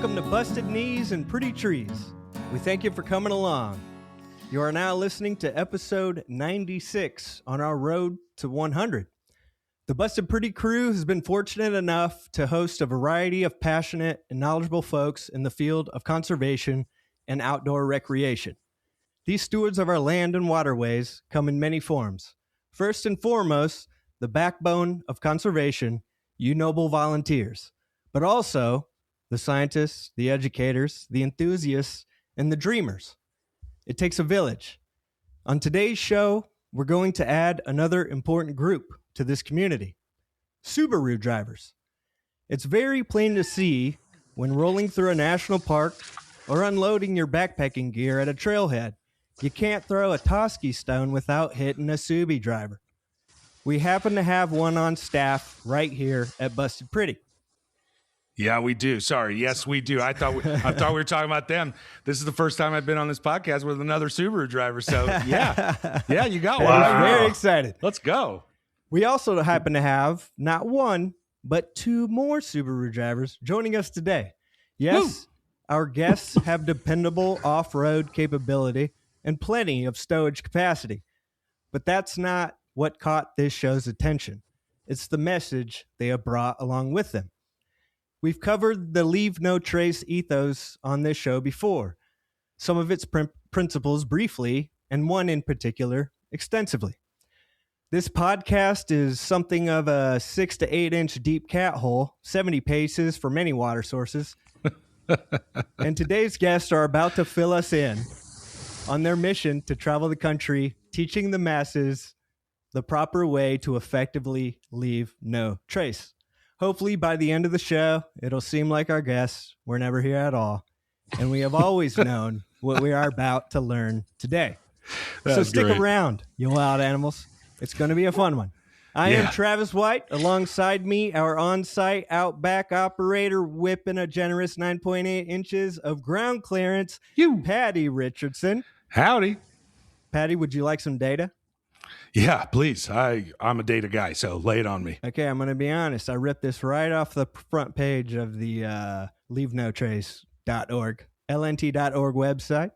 Welcome to Busted Knees and Pretty Trees. We thank you for coming along. You are now listening to episode 96 on our road to 100. The Busted Pretty crew has been fortunate enough to host a variety of passionate and knowledgeable folks in the field of conservation and outdoor recreation. These stewards of our land and waterways come in many forms. First and foremost, the backbone of conservation, you noble volunteers, but also the scientists, the educators, the enthusiasts, and the dreamers. It takes a village. On today's show, we're going to add another important group to this community: Subaru drivers. It's very plain to see when rolling through a national park or unloading your backpacking gear at a trailhead, you can't throw a Toski stone without hitting a Subi driver. We happen to have one on staff right here at Busted Pretty. Yeah, we do. Sorry. Yes, we do. I thought we were talking about them. This is the first time I've been on this podcast with another Subaru driver. So yeah, you got one. Wow. Very excited. Let's go. We also happen to have not one, but two more Subaru drivers joining us today. Yes, Woo! Our guests have dependable off-road capability and plenty of stowage capacity. But that's not what caught this show's attention. It's the message they have brought along with them. We've covered the Leave No Trace ethos on this show before, some of its principles briefly, and one in particular extensively. This podcast is something of a 6 to 8 inch deep cat hole, 70 paces for many water sources. And today's guests are about to fill us in on their mission to travel the country, teaching the masses the proper way to effectively leave no trace. Hopefully, by the end of the show, it'll seem like our guests were never here at all, and we have always known what we are about to learn today. So stick around, you wild animals. It's going to be a fun one. I am Travis White. Alongside me, our on-site Outback operator whipping a generous 9.8 inches of ground clearance, Patty Richardson. Howdy. Patty, would you like some data? Yeah, please. I'm a data guy, so lay it on me. Okay, I'm going to be honest. I ripped this right off the front page of the leavenotrace.org, lnt.org website.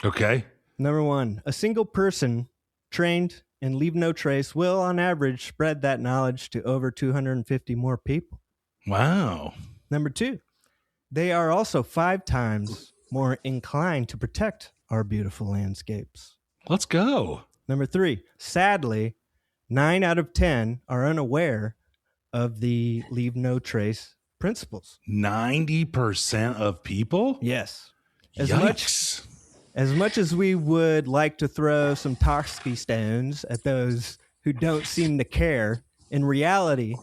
Okay. Number one, a single person trained in Leave No Trace will, on average, spread that knowledge to over 250 more people. Wow. Number two, they are also 5 times more inclined to protect our beautiful landscapes. Let's go. Number 3, sadly, 9 out of 10 are unaware of the Leave No Trace principles. 90% of people? Yes. Yikes. As much as we would like to throw some Toski stones at those who don't seem to care, in reality,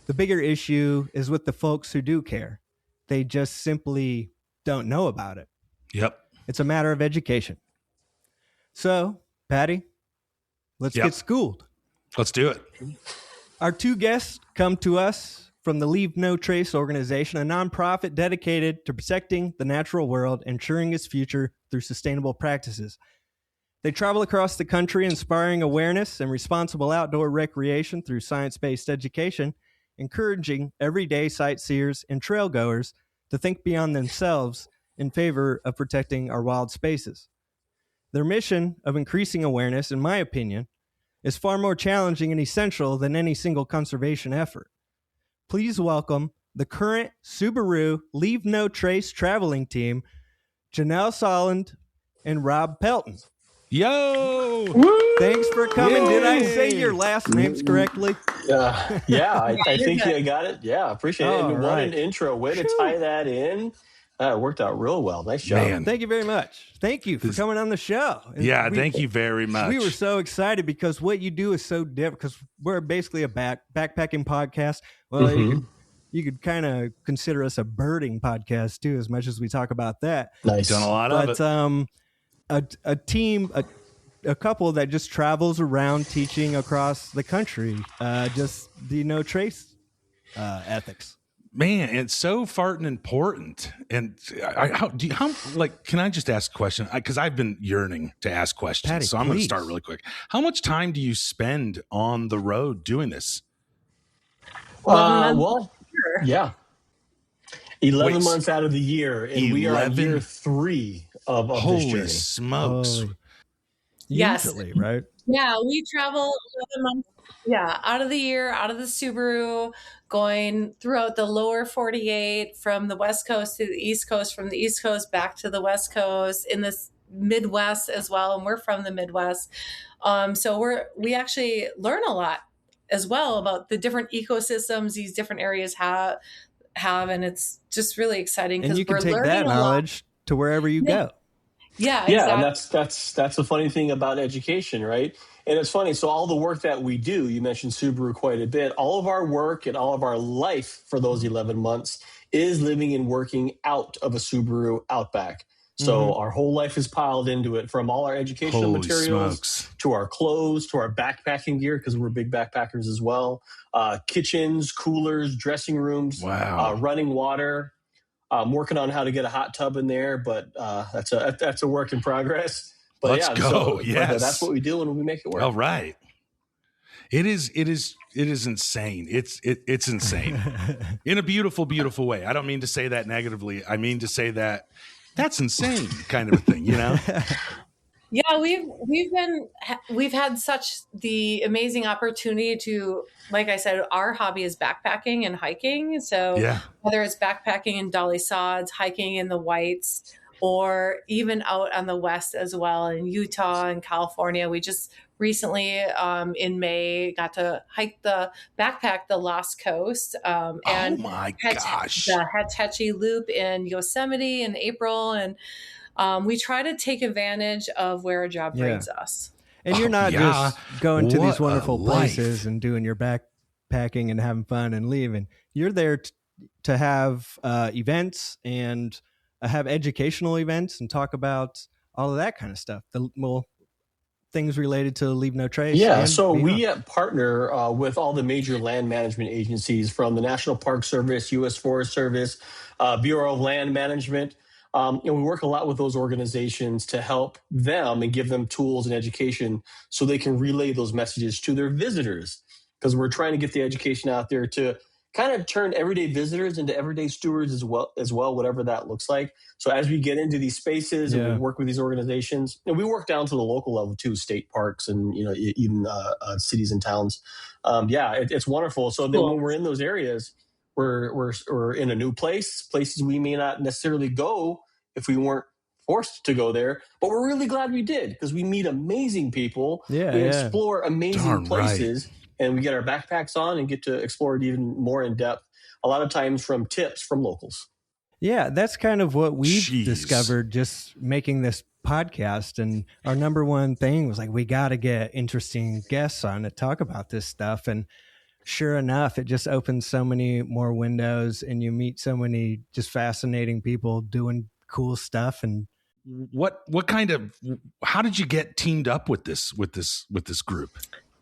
the bigger issue is with the folks who do care. They just simply don't know about it. Yep. It's a matter of education. So, Patty, let's get schooled. Let's do it. Our 2 guests come to us from the Leave No Trace organization, a nonprofit dedicated to protecting the natural world, ensuring its future through sustainable practices. They travel across the country, inspiring awareness and responsible outdoor recreation through science-based education, encouraging everyday sightseers and trailgoers to think beyond themselves in favor of protecting our wild spaces. Their mission of increasing awareness, in my opinion, is far more challenging and essential than any single conservation effort. Please welcome the current Subaru Leave No Trace Traveling Team, Jeanelle Soland and Rob Pelton. Yo! Thanks for coming. Yay. Did I say your last names correctly? I think you got it. Yeah, appreciate it. And what an intro. Way to tie that in. It worked out real well. Nice job. Man. Thank you very much. Thank you for coming on the show. Thank you very much. We were so excited because what you do is so different, because we're basically a backpacking podcast. Well, you could kind of consider us a birding podcast too, as much as we talk about that. Nice. Done a lot of it. A team, a couple that just travels around teaching across the country, just the no trace ethics. Man, it's so farting important. And can I just ask a question? Because I've been yearning to ask questions. Patty, so I'm going to start really quick. How much time do you spend on the road doing this? Well, yeah. 11 Wait, months out of the year, and we are on 11? year 3 of this Holy journey. smokes. Yes. Usually, right? Yeah, we travel 11 months. Yeah, out of the year, out of the Subaru, going throughout the lower 48, from the West Coast to the East Coast, from the East Coast back to the West Coast, in the Midwest as well. And we're from the Midwest. So we actually learn a lot as well about the different ecosystems these different areas have, and it's just really exciting And because you can we're take learning that a lot. knowledge to wherever you go. Yeah, Yeah, and exactly. that's the funny thing about education, right? And it's funny. So all the work that we do, you mentioned Subaru quite a bit. All of our work and all of our life for those 11 months is living and working out of a Subaru Outback. So our whole life is piled into it, from all our educational Holy materials smokes. to our clothes to our backpacking gear, because we're big backpackers as well. Kitchens, coolers, dressing rooms, Wow. running water. I'm working on how to get a hot tub in there, but that's a work in progress. But Let's go. but Yes. that's what we do, and we make it work. All right. It is insane. It's insane in a beautiful, beautiful way. I don't mean to say that negatively. I mean to say that that's insane kind of a thing, you know? Yeah, we've had such the amazing opportunity to, like I said, our hobby is backpacking and hiking. So Yeah. whether it's backpacking in Dolly Sods, hiking in the Whites, or even out on the West as well in Utah and California, we just recently in May got to backpack the Lost Coast, and Oh my gosh. the Hetch Hetchy Loop in Yosemite in April, and we try to take advantage of where a job brings us. And you're not just going to What these a wonderful life. places and doing your backpacking and having fun and leaving. You're there to have events and have educational events and talk about all of that kind of stuff. Things related to Leave No Trace. Yeah, and so beyond. we partner with all the major land management agencies, from the National Park Service, U.S. Forest Service, Bureau of Land Management. And we work a lot with those organizations to help them and give them tools and education so they can relay those messages to their visitors, because we're trying to get the education out there to kind of turn everyday visitors into everyday stewards as well, whatever that looks like. So as we get into these spaces and we work with these organizations, and we work down to the local level too, state parks and even cities and towns. It's wonderful. So then when we're in those areas, we're in a new places we may not necessarily go if we weren't forced to go there, but we're really glad we did, because we meet amazing people. We explore amazing places. Right. And we get our backpacks on and get to explore it even more in depth, a lot of times from tips from locals. Yeah, that's kind of what we've discovered just making this podcast. And our number one thing was like, we got to get interesting guests on to talk about this stuff. And sure enough, it just opens so many more windows, and you meet so many just fascinating people doing cool stuff. And how did you get teamed up with this group?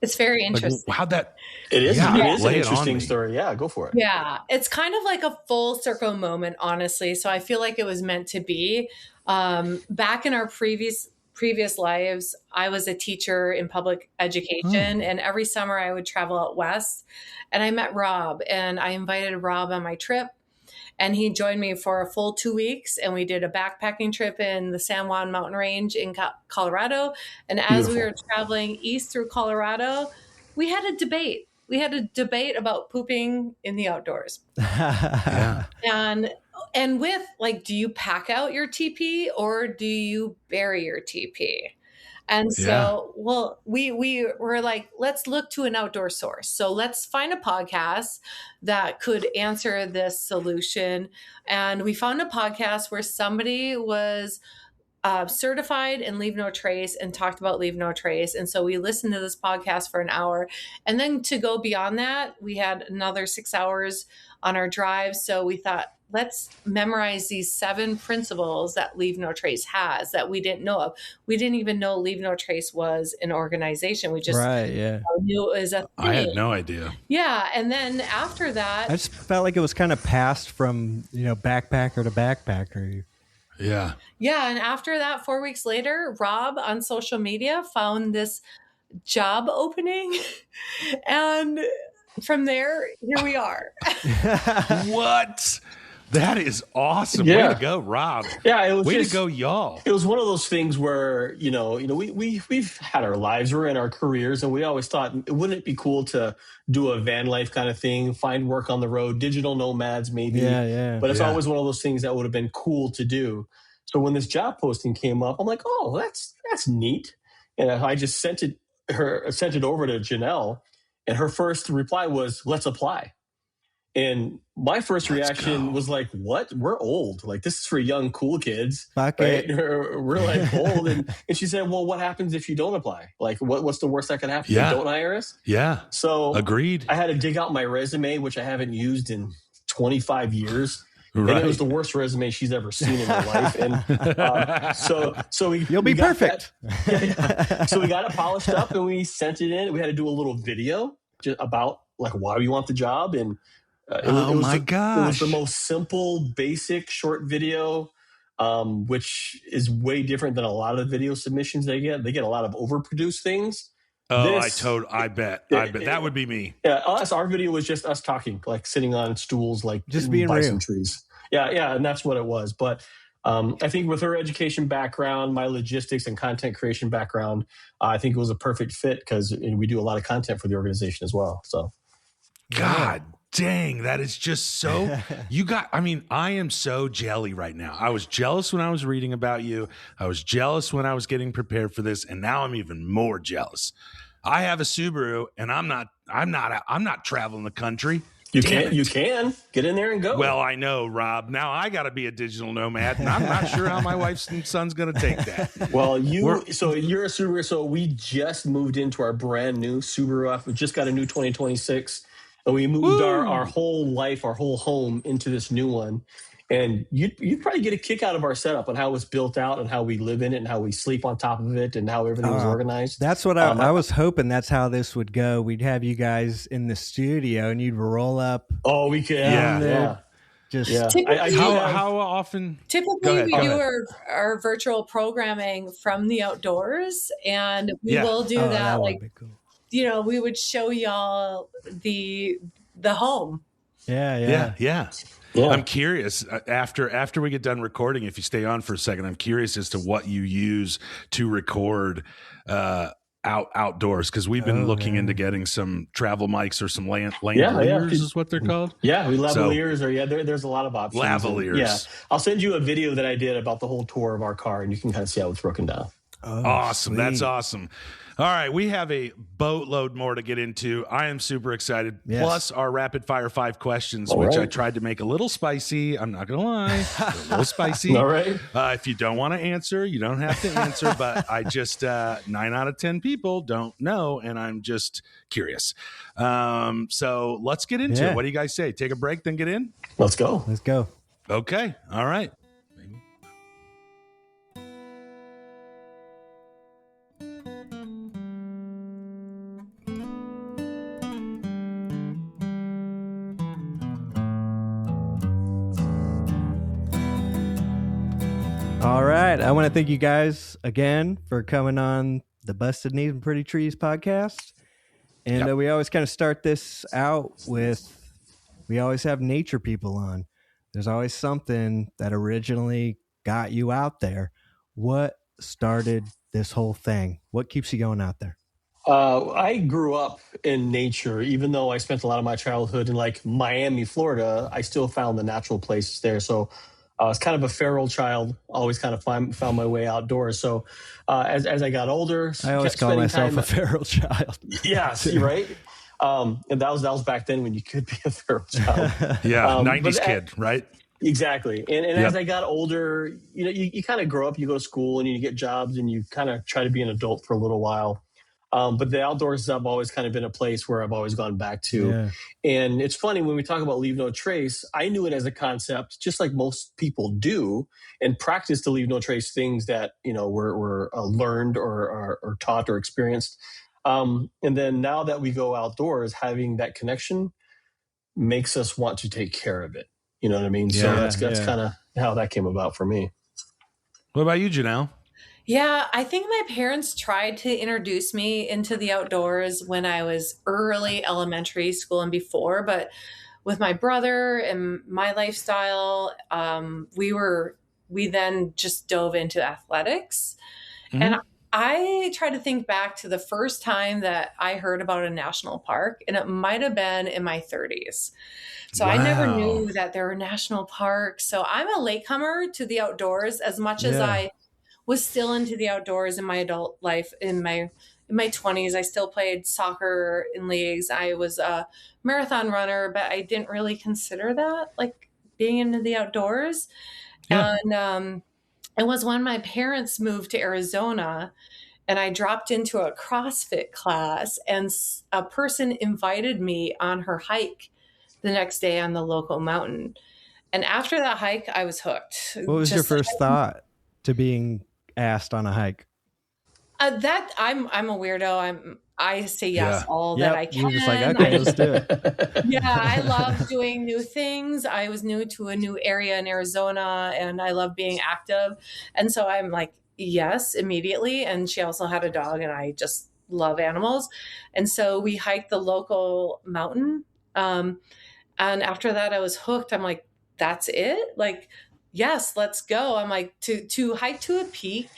It's very interesting. Like, it is an interesting story. Yeah, go for it. Yeah, it's kind of like a full circle moment, honestly. So I feel like it was meant to be. Back in our previous lives, I was a teacher in public education, and every summer I would travel out west, and I met Rob, and I invited Rob on my trip. And he joined me for a full 2 weeks, and we did a backpacking trip in the San Juan mountain range in Colorado. And as we were traveling east through Colorado, we had a debate. We had a debate about pooping in the outdoors. Yeah. And with, like, do you pack out your TP or do you bury your TP? And so, we were like, let's look to an outdoor source. So let's find a podcast that could answer this solution. And we found a podcast where somebody was certified in Leave No Trace and talked about Leave No Trace. And so we listened to this podcast for an hour. And then to go beyond that, we had another 6 hours on our drive. So we thought, let's memorize these 7 principles that Leave No Trace has that we didn't know of. We didn't even know Leave No Trace was an organization. We just knew it was a thing. I had no idea. Yeah. And then after that, I just felt like it was kind of passed from, backpacker to backpacker. Yeah. Yeah. And after that, 4 weeks later, Rob on social media found this job opening. And from there, here we are. What? That is awesome. Yeah. Way to go, Rob. Yeah, it was Way to go, y'all. It was one of those things where, we've had our lives, we're in our careers, and we always thought, wouldn't it be cool to do a van life kind of thing, find work on the road, digital nomads maybe. Yeah. But it's always one of those things that would have been cool to do. So when this job posting came up, I'm like, oh, that's neat. And I just sent it over to Jeanelle, and her first reply was, let's apply. And my first reaction was like, what? We're old. Like, this is for young, cool kids. Fuck right? it. We're like old. And she said, well, what happens if you don't apply? Like, what's the worst that could happen? Yeah. You don't hire us? Yeah. So agreed. I had to dig out my resume, which I haven't used in 25 years. Right. And it was the worst resume she's ever seen in her life. And so you'll be perfect. So we got it polished up and we sent it in. We had to do a little video about like why we want the job. And gosh. It was the most simple, basic, short video, which is way different than a lot of video submissions they get. They get a lot of overproduced things. Oh, I bet that would be me. Yeah, our video was just us talking, like sitting on stools, like just being by real. some trees. Yeah, and that's what it was. But I think with her education background, my logistics and content creation background, I think it was a perfect fit because we do a lot of content for the organization as well. So, God dang, that is just so. I am so jelly right now. I was jealous when I was reading about you. I was jealous when I was getting prepared for this, and now I'm even more jealous. I have a Subaru, and I'm not traveling the country. You can get in there and go. Well, I know, Rob. Now I got to be a digital nomad, and I'm not sure how my wife and son's going to take that. Well, you're a Subaru. So we just moved into our brand new Subaru. We just got a new 2026, and we moved our whole life, our whole home into this new one. And you'd probably get a kick out of our setup and how it's built out and how we live in it and how we sleep on top of it and how everything is organized. That's what I was hoping that's how this would go. We'd have you guys in the studio and you'd roll up. Oh, we could. Yeah. How often? Typically, we do our virtual programming from the outdoors, and we will do that. Like, cool. We would show y'all the home. Yeah. I'm curious after we get done recording, if you stay on for a second, I'm curious as to what you use to record outdoors, because we've been looking into getting some travel mics or some lavaliers is what they're called. Yeah, we lavaliers there's a lot of options. Lavaliers. I'll send you a video that I did about the whole tour of our car, and you can kind of see how it's broken down. Oh, awesome. Sweet. That's awesome. All right, we have a boatload more to get into. I am super excited. Yes. Plus our rapid fire 5 questions, which I tried to make a little spicy. I'm not going to lie, a little spicy. All right. If you don't want to answer, you don't have to answer. But I just 9 out of 10 people don't know, and I'm just curious. So let's get into it. What do you guys say? Take a break, then get in? Let's go. Okay. All right. All right. I want to thank you guys again for coming on the Busted Knees and Pretty Trees podcast. And we always kind of start this out with, we always have nature people on. There's always something that originally got you out there. What started this whole thing? What keeps you going out there? I grew up in nature. Even though I spent a lot of my childhood in like Miami, Florida, I still found the natural places there. So I was kind of a feral child, always kind of found my way outdoors. So as I got older, I always call myself a feral child. Yeah, right? And that was back then when you could be a feral child. 90s kid, right? Exactly. And as I got older, you kind of grow up, you go to school and you get jobs and you kind of try to be an adult for a little while. But the outdoors have always kind of been a place where I've always gone back to. Yeah. And it's funny when we talk about leave no trace, I knew it as a concept, just like most people do, and practice to leave no trace things that, were learned or taught or experienced. And then now that we go outdoors, having that connection makes us want to take care of it. You know what I mean? Yeah, so that's kind of how that came about for me. What about you, Jeanelle? Yeah, I think my parents tried to introduce me into the outdoors when I was early elementary school and before, but with my brother and my lifestyle, we then just dove into athletics. Mhm. And I try to think back to the first time that I heard about a national park, and it might have been in my 30s. So I never Wow. knew that there were national parks. So I'm a latecomer to the outdoors as much as Yeah. I was still into the outdoors in my adult life. In my 20s, I still played soccer in leagues. I was a marathon runner, but I didn't really consider that like being into the outdoors. Yeah. And it was when my parents moved to Arizona and I dropped into a CrossFit class, and a person invited me on her hike the next day on the local mountain. And after that hike, I was hooked. What was your first thought to being asked on a hike? That I'm a weirdo. I say yes all Yep. that I can. You're just like, okay, let's do it. Yeah, I love doing new things. I was new to a new area in Arizona, and I love being active. And so I'm like, yes, immediately. And she also had a dog, and I just love animals. And so we hiked the local mountain. And after that, I was hooked. I'm like, that's it? Like, yes, let's go. I'm like, to hike to a peak,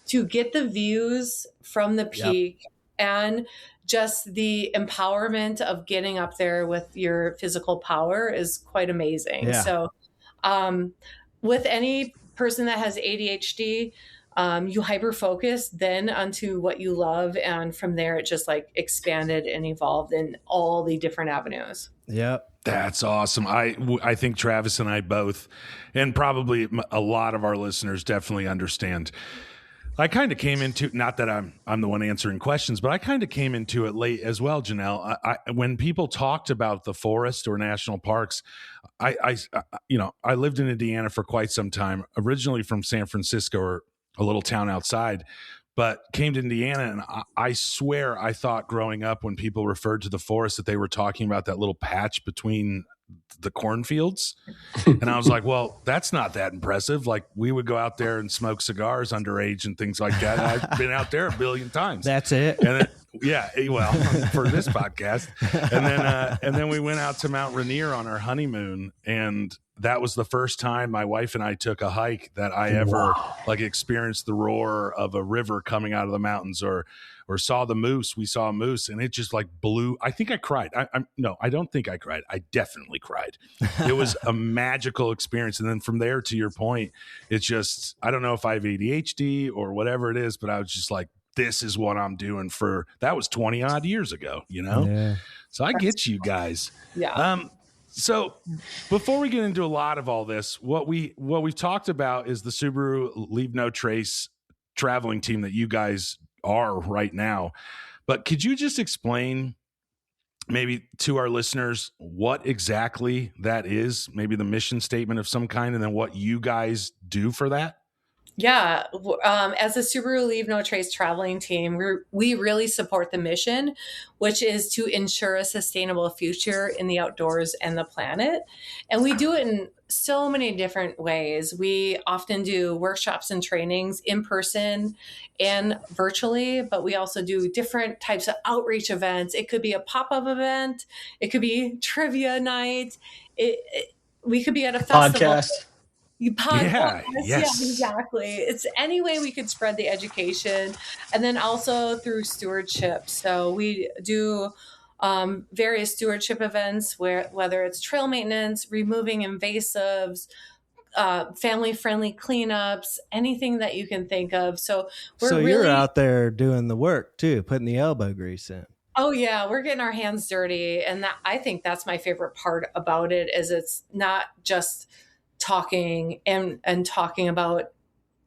to get the views from the peak, and just the empowerment of getting up there with your physical power is quite amazing. Yeah. So with any person that has ADHD, you hyper focus then onto what you love, and from there it just like expanded and evolved in all the different avenues. Yep. That's awesome. I think Travis and I both, and probably a lot of our listeners, definitely understand. I kind of came into, not that I'm the one answering questions, but I kind of came into it late as well, Jeanelle. When people talked about the forest or national parks, I lived in Indiana for quite some time, originally from San Francisco, or a little town outside, but came to Indiana, and I swear I thought growing up when people referred to the forest that they were talking about that little patch between the cornfields. And I was like, well, that's not that impressive. Like, we would go out there and smoke cigars underage and things like that. I've been out there a billion times. That's it. And then, yeah, well, for this podcast. And then we went out to Mount Rainier on our honeymoon, and that was the first time my wife and I took a hike that I ever like experienced the roar of a river coming out of the mountains, or saw the moose. We saw a moose, and it just like blew. I think I cried. No, I don't think I cried. I definitely cried. It was a magical experience. And then from there, to your point, it's just, I don't know if I have ADHD or whatever it is, but I was just like, this is what I'm doing that was 20 odd years ago, you know? Yeah. So I get you guys. Yeah. So before we get into a lot of all this, what we've talked about is the Subaru Leave No Trace traveling team that you guys are right now. But could you just explain maybe to our listeners what exactly that is, maybe the mission statement of some kind, and then what you guys do for that? Yeah. As a Subaru Leave No Trace traveling team, we really support the mission, which is to ensure a sustainable future in the outdoors and the planet. And we do it in so many different ways. We often do workshops and trainings in person and virtually, but we also do different types of outreach events. It could be a pop-up event. It could be trivia night. We could be at a festival. Podcast. Yeah, yes. Yeah, exactly. It's any way we could spread the education, and then also through stewardship. So we do various stewardship events, whether it's trail maintenance, removing invasives, family-friendly cleanups, anything that you can think of. So you're out there doing the work too, putting the elbow grease in. Oh yeah, we're getting our hands dirty, and I think that's my favorite part about it. Is it's not just talking and talking about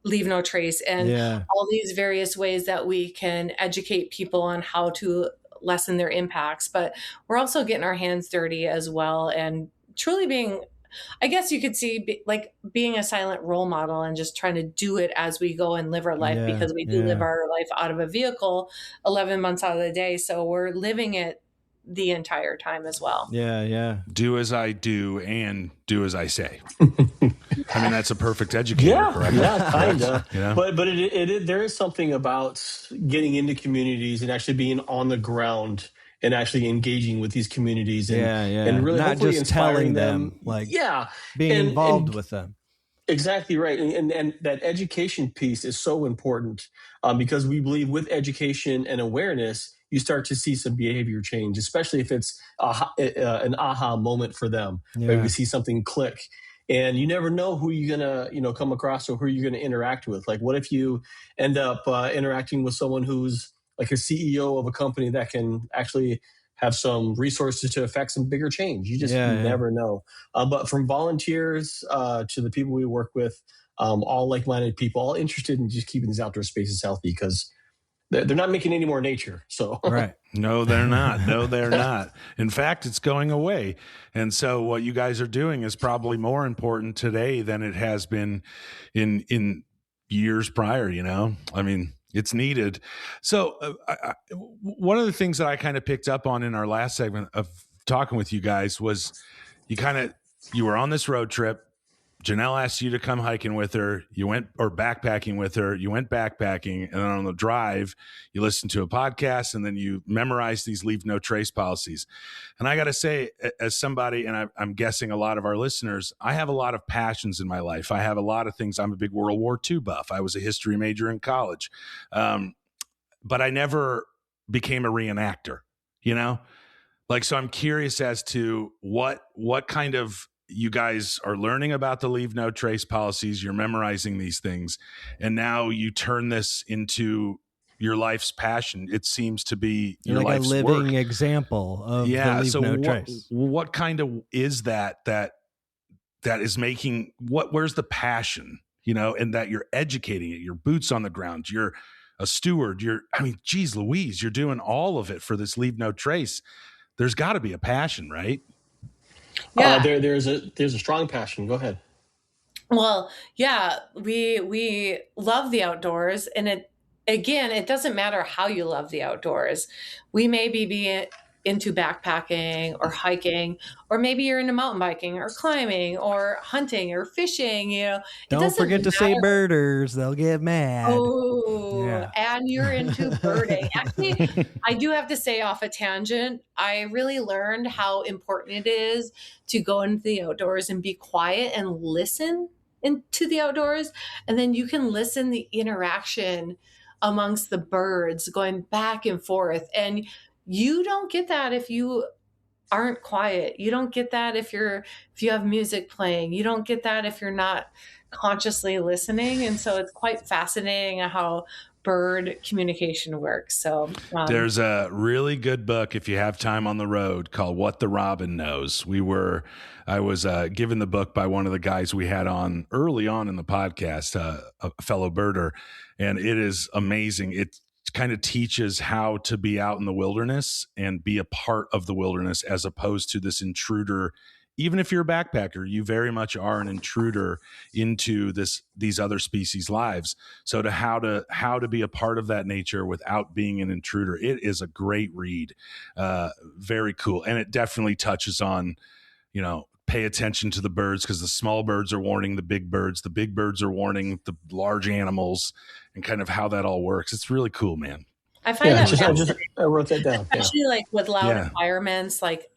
Leave No Trace and all these various ways that we can educate people on how to lessen their impacts, but we're also getting our hands dirty as well, and truly being, I guess you could see, like being a silent role model and just trying to do it as we go and live our life, because we do live our life out of a vehicle 11 months out of the day. So we're living it the entire time as well. Yeah. Do as I do and do as I say. I mean, that's a perfect educator, correct? Yeah, kind of. Yeah. But there is something about getting into communities and actually being on the ground and actually engaging with these communities and really not hopefully just inspiring telling them, like being and, involved with them. Exactly right. And that education piece is so important because we believe with education and awareness, you start to see some behavior change, especially if it's an aha moment for them. Right? We see something click. And you never know who you're going to come across or who you're going to interact with. Like, what if you end up interacting with someone who's like a CEO of a company that can actually have some resources to affect some bigger change? You just never know. But from volunteers to the people we work with, all like-minded people, all interested in just keeping these outdoor spaces healthy because they're not making any more nature. So right. No, they're not. No, they're not. In fact, it's going away. And so what you guys are doing is probably more important today than it has been in years prior, I mean, it's needed. So one of the things that I kind of picked up on in our last segment of talking with you guys was you were on this road trip. Jeanelle asked you to come hiking with her. You went, or backpacking with her. You went backpacking, and then on the drive, you listened to a podcast, and then you memorized these leave no trace policies. And I got to say, as somebody, and I'm guessing a lot of our listeners, I have a lot of passions in my life. I have a lot of things. I'm a big World War II buff. I was a history major in college, but I never became a reenactor. So I'm curious as to what kind of you guys are learning about the leave no trace policies. You're memorizing these things, and now you turn this into your life's passion. It seems to be your like life's a living work. Example of the leave no trace. What kind of is that is making where's the passion, and that you're educating it, your boots on the ground, you're a steward, geez Louise, you're doing all of it for this leave no trace. There's got to be a passion, right? Yeah. There's a strong passion. Go ahead. Well, yeah, we love the outdoors, and it doesn't matter how you love the outdoors. We may be into backpacking or hiking, or maybe you're into mountain biking or climbing or hunting or fishing. Don't forget to say birders; they'll get mad. Oh, yeah. And you're into birding. Actually, I do have to say, off a tangent, I really learned how important it is to go into the outdoors and be quiet and listen into the outdoors. And then you can listen the interaction amongst the birds going back and forth. And you don't get that if you aren't quiet. You don't get that if you have music playing. You don't get that if you're not consciously listening. And so it's quite fascinating how bird communication works. So there's a really good book, if you have time on the road, called What the Robin Knows. I was given the book by one of the guys we had on early on in the podcast, a fellow birder, and it is amazing. It kind of teaches how to be out in the wilderness and be a part of the wilderness as opposed to this intruder. Even if you're a backpacker, you very much are an intruder into these other species' lives. So how to be a part of that nature without being an intruder. It is a great read. Very cool. And it definitely touches on, pay attention to the birds, because the small birds are warning the big birds are warning the large animals, and kind of how that all works. It's really cool, man. I find I wrote that down. Especially like with loud environments, like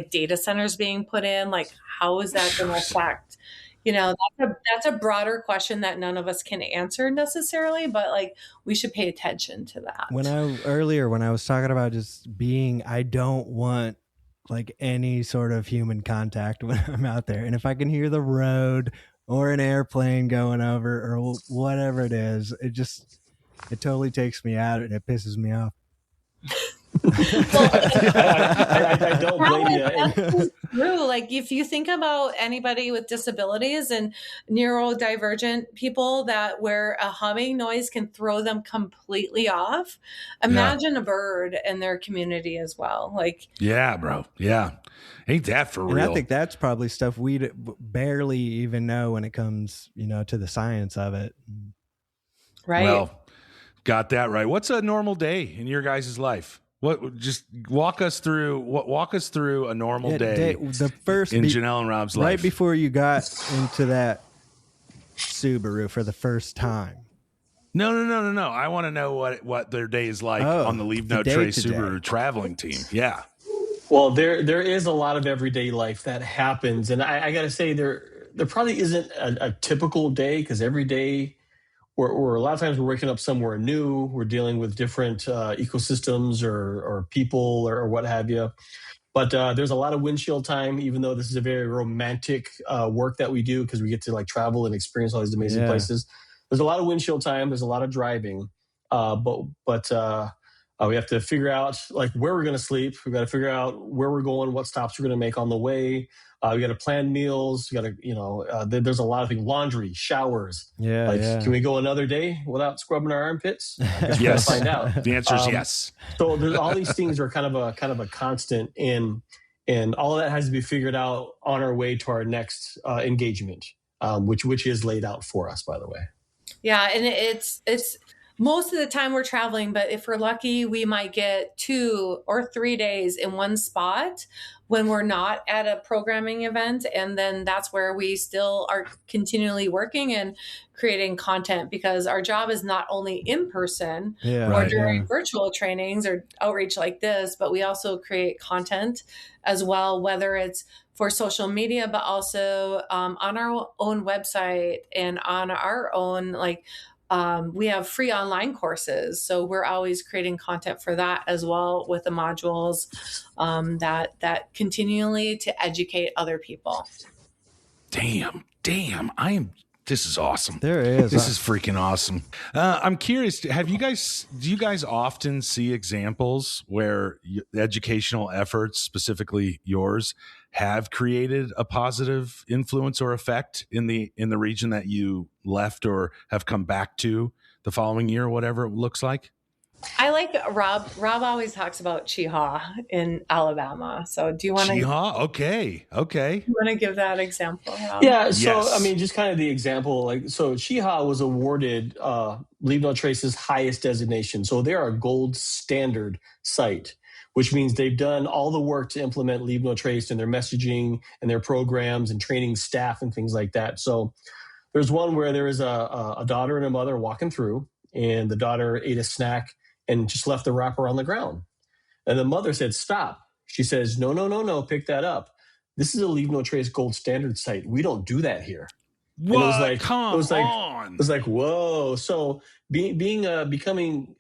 data centers being put in, like how is that going to affect, that's a broader question that none of us can answer necessarily, but like we should pay attention to that. When I was talking about just I don't want like any sort of human contact when I'm out there. And if I can hear the road or an airplane going over or whatever it is, it totally takes me out and it pisses me off. I don't blame you. True. Like if you think about anybody with disabilities and neurodivergent people where a humming noise can throw them completely off, imagine a bird in their community as well. Like, yeah, bro. Yeah. Ain't that for real? And I think that's probably stuff we barely even know when it comes, to the science of it. Right. Well, got that right. What's a normal day in your guys' life? Just walk us through a normal day the first in Jeanelle and Rob's life. Right before you got into that Subaru for the first time. No. I want to know what their day is like on the Leave No Trace Subaru Traveling Team. Yeah. Well, there is a lot of everyday life that happens, and I got to say there probably isn't a typical day, because every day, or a lot of times we're waking up somewhere new. We're dealing with different ecosystems or people or what have you. But there's a lot of windshield time, even though this is a very romantic work that we do, because we get to like travel and experience all these amazing places. There's a lot of windshield time. There's a lot of driving, but we have to figure out like where we're going to sleep. We've got to figure out where we're going, what stops we're going to make on the way. We got to plan meals. We got to, there's a lot of things: laundry, showers. Can we go another day without scrubbing our armpits? I guess we're gonna find out. The answer is yes. So there's all these things are kind of a constant, and all of that has to be figured out on our way to our next engagement, which is laid out for us, by the way. Yeah, and it's most of the time we're traveling, but if we're lucky, we might get 2 or 3 days in one spot when we're not at a programming event. And then that's where we still are continually working and creating content, because our job is not only in person or during virtual trainings or outreach like this, but we also create content as well, whether it's for social media, but also on our own website and on our own, we have free online courses. So we're always creating content for that as well, with the modules that continually to educate other people. Damn. This is awesome. This is freaking awesome. I'm curious, do you guys often see examples where educational efforts, specifically yours, have created a positive influence or effect in the region that you left or have come back to the following year, whatever it looks like? I like Rob. Rob always talks about Cheehaw in Alabama. So do you want to? Cheehaw? Okay. You want to give that example, Rob? Yeah. So, yes. I mean, just kind of the example, so Cheehaw was awarded Leave No Trace's highest designation. So they're a gold standard site, which means they've done all the work to implement Leave No Trace in their messaging and their programs and training staff and things like that. So there's one where there is a daughter and a mother walking through, and the daughter ate a snack and just left the wrapper on the ground. And the mother said, "Stop." She says, No, pick that up. This is a Leave No Trace gold standard site. We don't do that here. What? And it was like, whoa. So becoming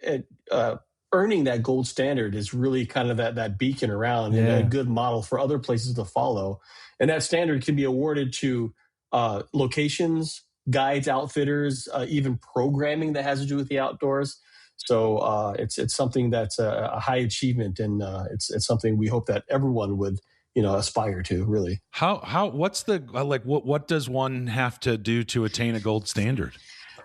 earning that gold standard is really kind of that beacon around and a good model for other places to follow. And that standard can be awarded to locations, guides, outfitters, even programming that has to do with the outdoors. So it's something that's a high achievement, and it's something we hope that everyone would aspire to. Really. What's the what does one have to do to attain a gold standard?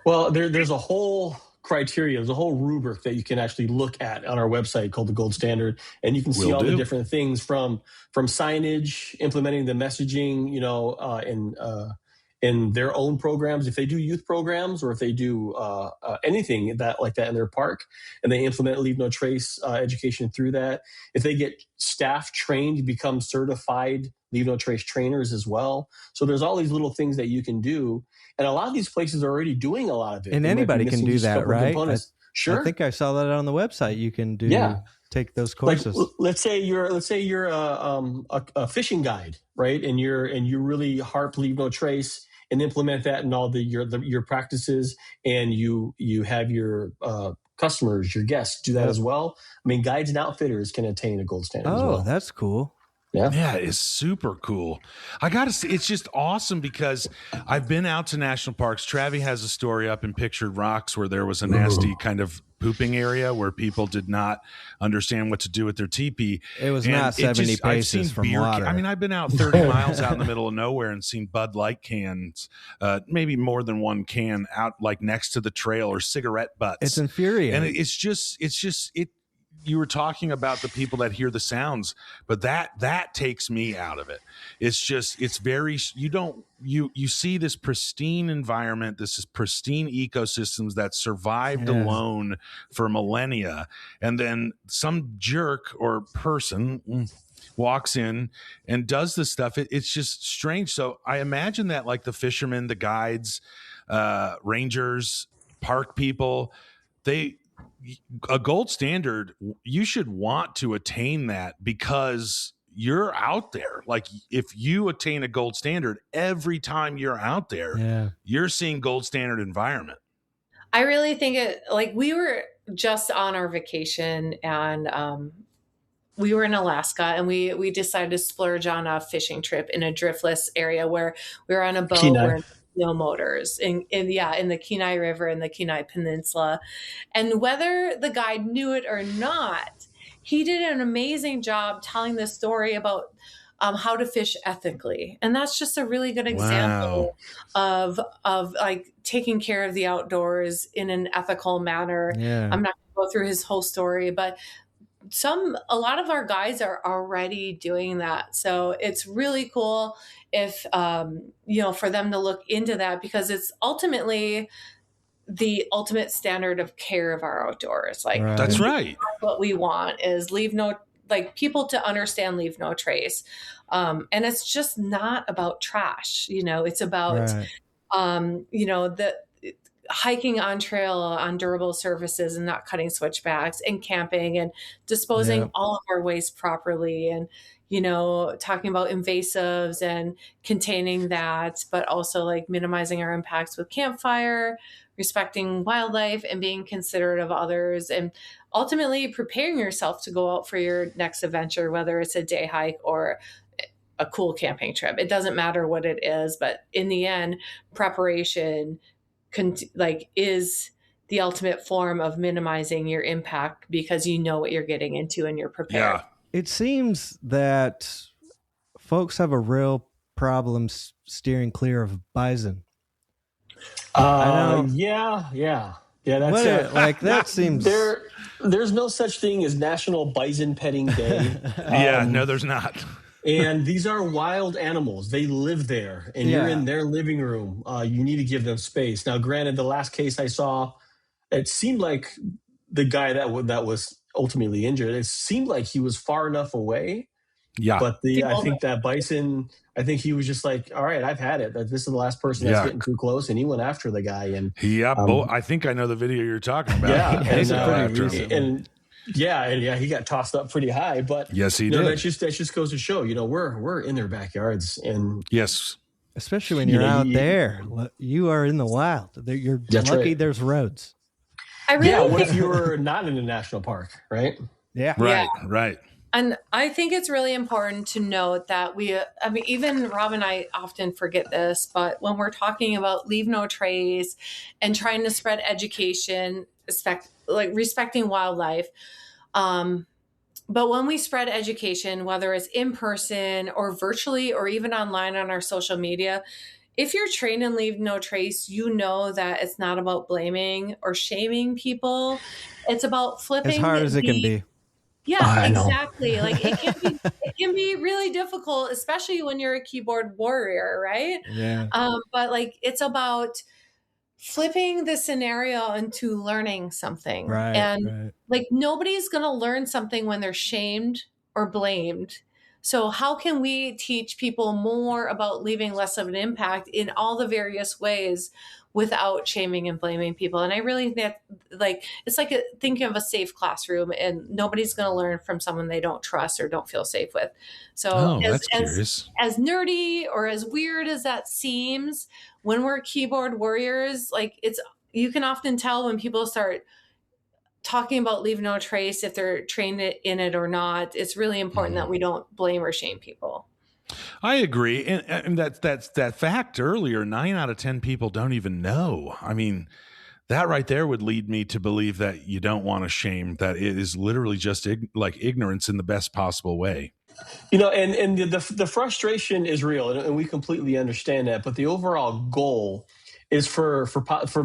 Well, there's a whole criteria. There's a whole rubric that you can actually look at on our website called the Gold Standard, and you can see all the different things from signage, implementing the messaging, in their own programs, if they do youth programs or if they do anything like that in their park, and they implement Leave No Trace education through that. If they get staff trained to become certified Leave No Trace trainers as well. So there's all these little things that you can do. And a lot of these places are already doing a lot of it. And anybody can do that, right? Sure. I think I saw that on the website. You can do take those courses. Like, let's say you're a fishing guide, right? And you really harp Leave No Trace and implement that in all your practices, and you have your customers, your guests do that as well. I mean, guides and outfitters can attain a gold standard as well. That's cool. Yeah, it's super cool. I got to say, it's just awesome because I've been out to national parks. Travi has a story up in Pictured Rocks where there was a nasty kind of pooping area where people did not understand what to do with their teepee. It was not 70 paces from water. I mean, I've been out 30 miles out in the middle of nowhere and seen Bud Light cans, maybe more than one can out like next to the trail, or cigarette butts. It's infuriating. And it's just you were talking about the people that hear the sounds, but that takes me out of it. It's just, it's very, you see this pristine environment, this is pristine ecosystems that survived alone for millennia. And then some jerk or person walks in and does this stuff. It's just strange. So I imagine that like the fishermen, the guides, rangers, park people, a gold standard, you should want to attain that because you're out there. Like if you attain a gold standard, every time you're out there, you're seeing gold standard environment. I really think we were just on our vacation and we were in Alaska and we decided to splurge on a fishing trip in a driftless area where we were on a boat where no motors in the Kenai River and the Kenai Peninsula. And whether the guide knew it or not, he did an amazing job telling the story about how to fish ethically. And that's just a really good example of like taking care of the outdoors in an ethical manner. Yeah. I'm not going to go through his whole story, but a lot of our guides are already doing that. So it's really cool if, for them to look into that, because it's ultimately the ultimate standard of care of our outdoors. Like that's right. What we want is people to understand leave no trace. And it's just not about trash, it's about, the hiking on trail on durable surfaces and not cutting switchbacks, and camping and disposing all of our waste properly, and talking about invasives and containing that, but also like minimizing our impacts with campfire, respecting wildlife, and being considerate of others, and ultimately preparing yourself to go out for your next adventure, whether it's a day hike or a cool camping trip. It doesn't matter what it is, but in the end, preparation is the ultimate form of minimizing your impact, because you know what you're getting into and you're prepared. Yeah. It seems that folks have a real problem steering clear of bison. Yeah. That's that seems there's no such thing as National Bison Petting Day. No, there's not. And these are wild animals. They live there, and you're in their living room. You need to give them space. Now, granted, the last case I saw, it seemed like the guy that was ultimately injured, it seemed like he was far enough away. Yeah. But I think that bison, I think he was just like, all right, I've had it. This is the last person that's getting too close. And he went after the guy. And I think I know the video you're talking about. He got tossed up pretty high, but yes, he did. That just goes to show, we're in their backyards, and yes, especially when you're out there, you are in the wild. You're lucky there's roads. What if you were not in a national park, right? Yeah, right. And I think it's really important to note that even Rob and I often forget this, but when we're talking about leave no trace and trying to spread education, respecting wildlife. But when we spread education, whether it's in person or virtually or even online on our social media, if you're trained in leave no trace, you know that it's not about blaming or shaming people. It's about flipping. As hard as it can be. Yeah, exactly. Like it can be really difficult, especially when you're a keyboard warrior, right? Yeah. But it's about flipping the scenario into learning something. Right. And nobody's going to learn something when they're shamed or blamed. So how can we teach people more about leaving less of an impact in all the various ways without shaming and blaming people? And I really think it's like thinking of a safe classroom, and nobody's going to learn from someone they don't trust or don't feel safe with. So that's curious. As nerdy or as weird as that seems, when we're keyboard warriors, you can often tell when people start talking about leave no trace, if they're trained in it or not. It's really important that we don't blame or shame people. I agree. And that fact earlier, 9 out of 10 people don't even know. I mean, that right there would lead me to believe that you don't want to shame, that it is literally just ignorance in the best possible way. And the frustration is real, and we completely understand that. But the overall goal is for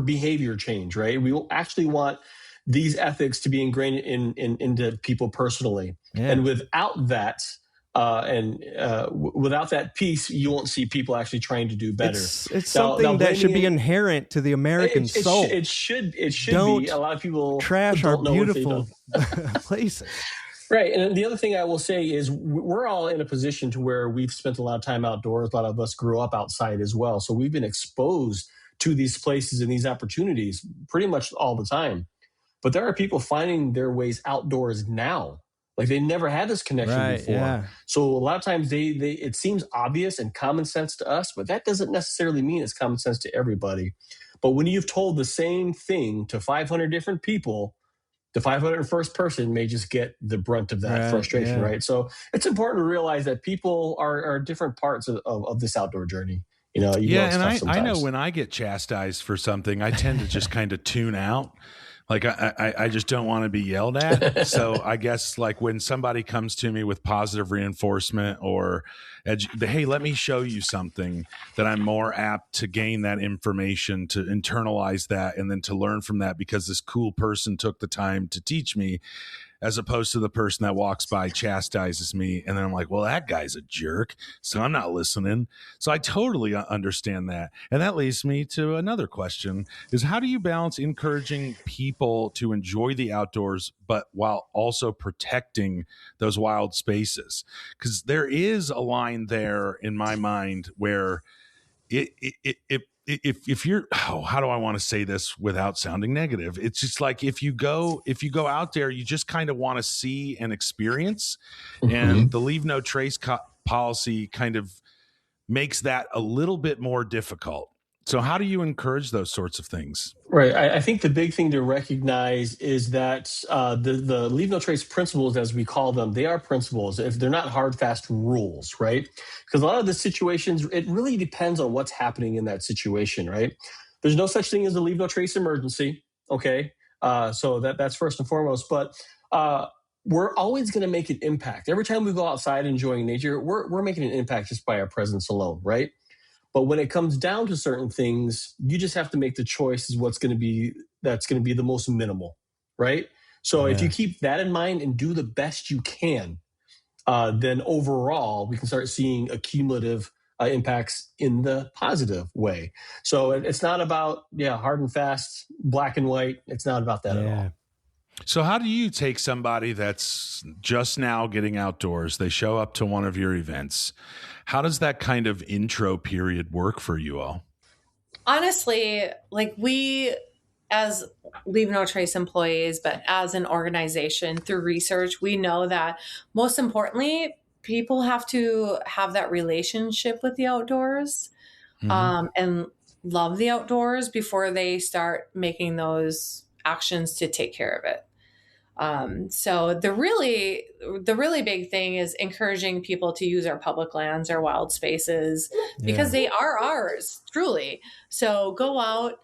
behavior change, right? We actually want these ethics to be ingrained into people personally, and without that, without that piece, you won't see people actually trying to do better. It's something that should be inherent to the American soul. It should Don't be. A lot of people trash our beautiful places. Right. And the other thing I will say is we're all in a position to where we've spent a lot of time outdoors. A lot of us grew up outside as well. So we've been exposed to these places and these opportunities pretty much all the time. But there are people finding their ways outdoors now. Like they never had this connection before. Yeah. So a lot of times they it seems obvious and common sense to us, but that doesn't necessarily mean it's common sense to everybody. But when you've told the same thing to 500 different people, the 501st person may just get the brunt of that frustration, right? So it's important to realize that people are different parts of this outdoor journey. You know, and I know when I get chastised for something, I tend to just kind of tune out. Like I just don't want to be yelled at. So I guess like when somebody comes to me with positive reinforcement or hey, let me show you something, that I'm more apt to gain that information, to internalize that, and then to learn from that because this cool person took the time to teach me, as opposed to the person that walks by, chastises me, and then I'm like, well, that guy's a jerk, so I'm not listening. So I totally understand that. And that leads me to another question, is how do you balance encouraging people to enjoy the outdoors, but while also protecting those wild spaces? Because there is a line there in my mind where if you're, how do I want to say this without sounding negative? It's just like if you go out there, you just kind of want to see and experience, and the leave no trace policy kind of makes that a little bit more difficult. So how do you encourage those sorts of things? Right. I think the big thing to recognize is that the leave no trace principles, as we call them, they are principles. If they're not hard, fast rules, right? Because a lot of the situations, it really depends on what's happening in that situation, right? There's no such thing as a leave no trace emergency, okay? So that's first and foremost. But we're always going to make an impact. Every time we go outside enjoying nature, we're making an impact just by our presence alone, right? But when it comes down to certain things, you just have to make the choice is that's going to be the most minimal, right? So if you keep that in mind and do the best you can, then overall we can start seeing accumulative impacts in the positive way. So it's not about hard and fast, black and white. It's not about that at all. So how do you take somebody that's just now getting outdoors, they show up to one of your events? How does that kind of intro period work for you all? Honestly, like we, as Leave No Trace employees, but as an organization through research, we know that most importantly, people have to have that relationship with the outdoors and love the outdoors before they start making those actions to take care of it. So the really big thing is encouraging people to use our public lands, our wild spaces, because they are ours, truly. So go out,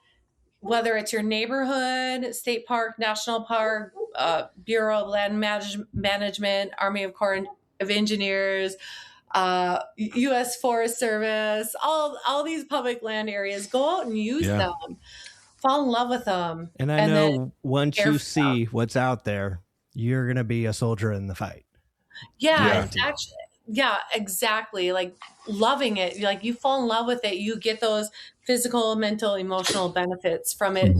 whether it's your neighborhood, state park, national park, Bureau of Land Management, Army of Corps of Engineers, U.S. Forest Service, all these public land areas, go out and use them. Fall in love with them. And I know once you see what's out there, you're going to be a soldier in the fight. Yeah, actually, exactly. Like loving it. Like you fall in love with it. You get those physical, mental, emotional benefits from it.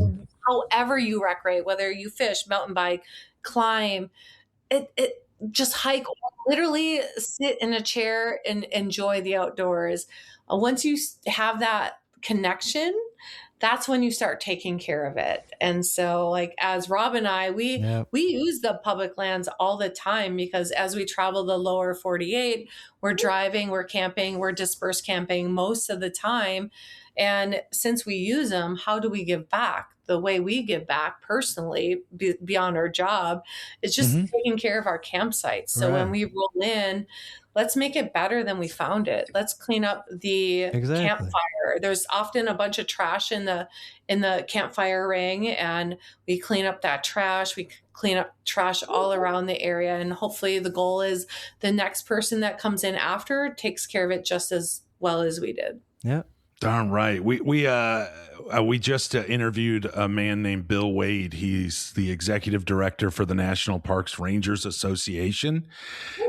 However you recreate, whether you fish, mountain bike, climb, it just hike, or literally sit in a chair and enjoy the outdoors. Once you have that connection, that's when you start taking care of it. And so like as Rob and I, we use the public lands all the time, because as we travel the lower 48, we're driving, we're camping, we're dispersed camping most of the time. And since we use them, how do we give back? The way we give back personally beyond our job is just taking care of our campsites. So when we roll in, let's make it better than we found it. Let's clean up the campfire. There's often a bunch of trash in the campfire ring, and we clean up that trash. We clean up trash all around the area. And hopefully the goal is the next person that comes in after takes care of it just as well as we did. Yeah. Darn right. We just interviewed a man named Bill Wade. He's the executive director for the National Parks Rangers Association.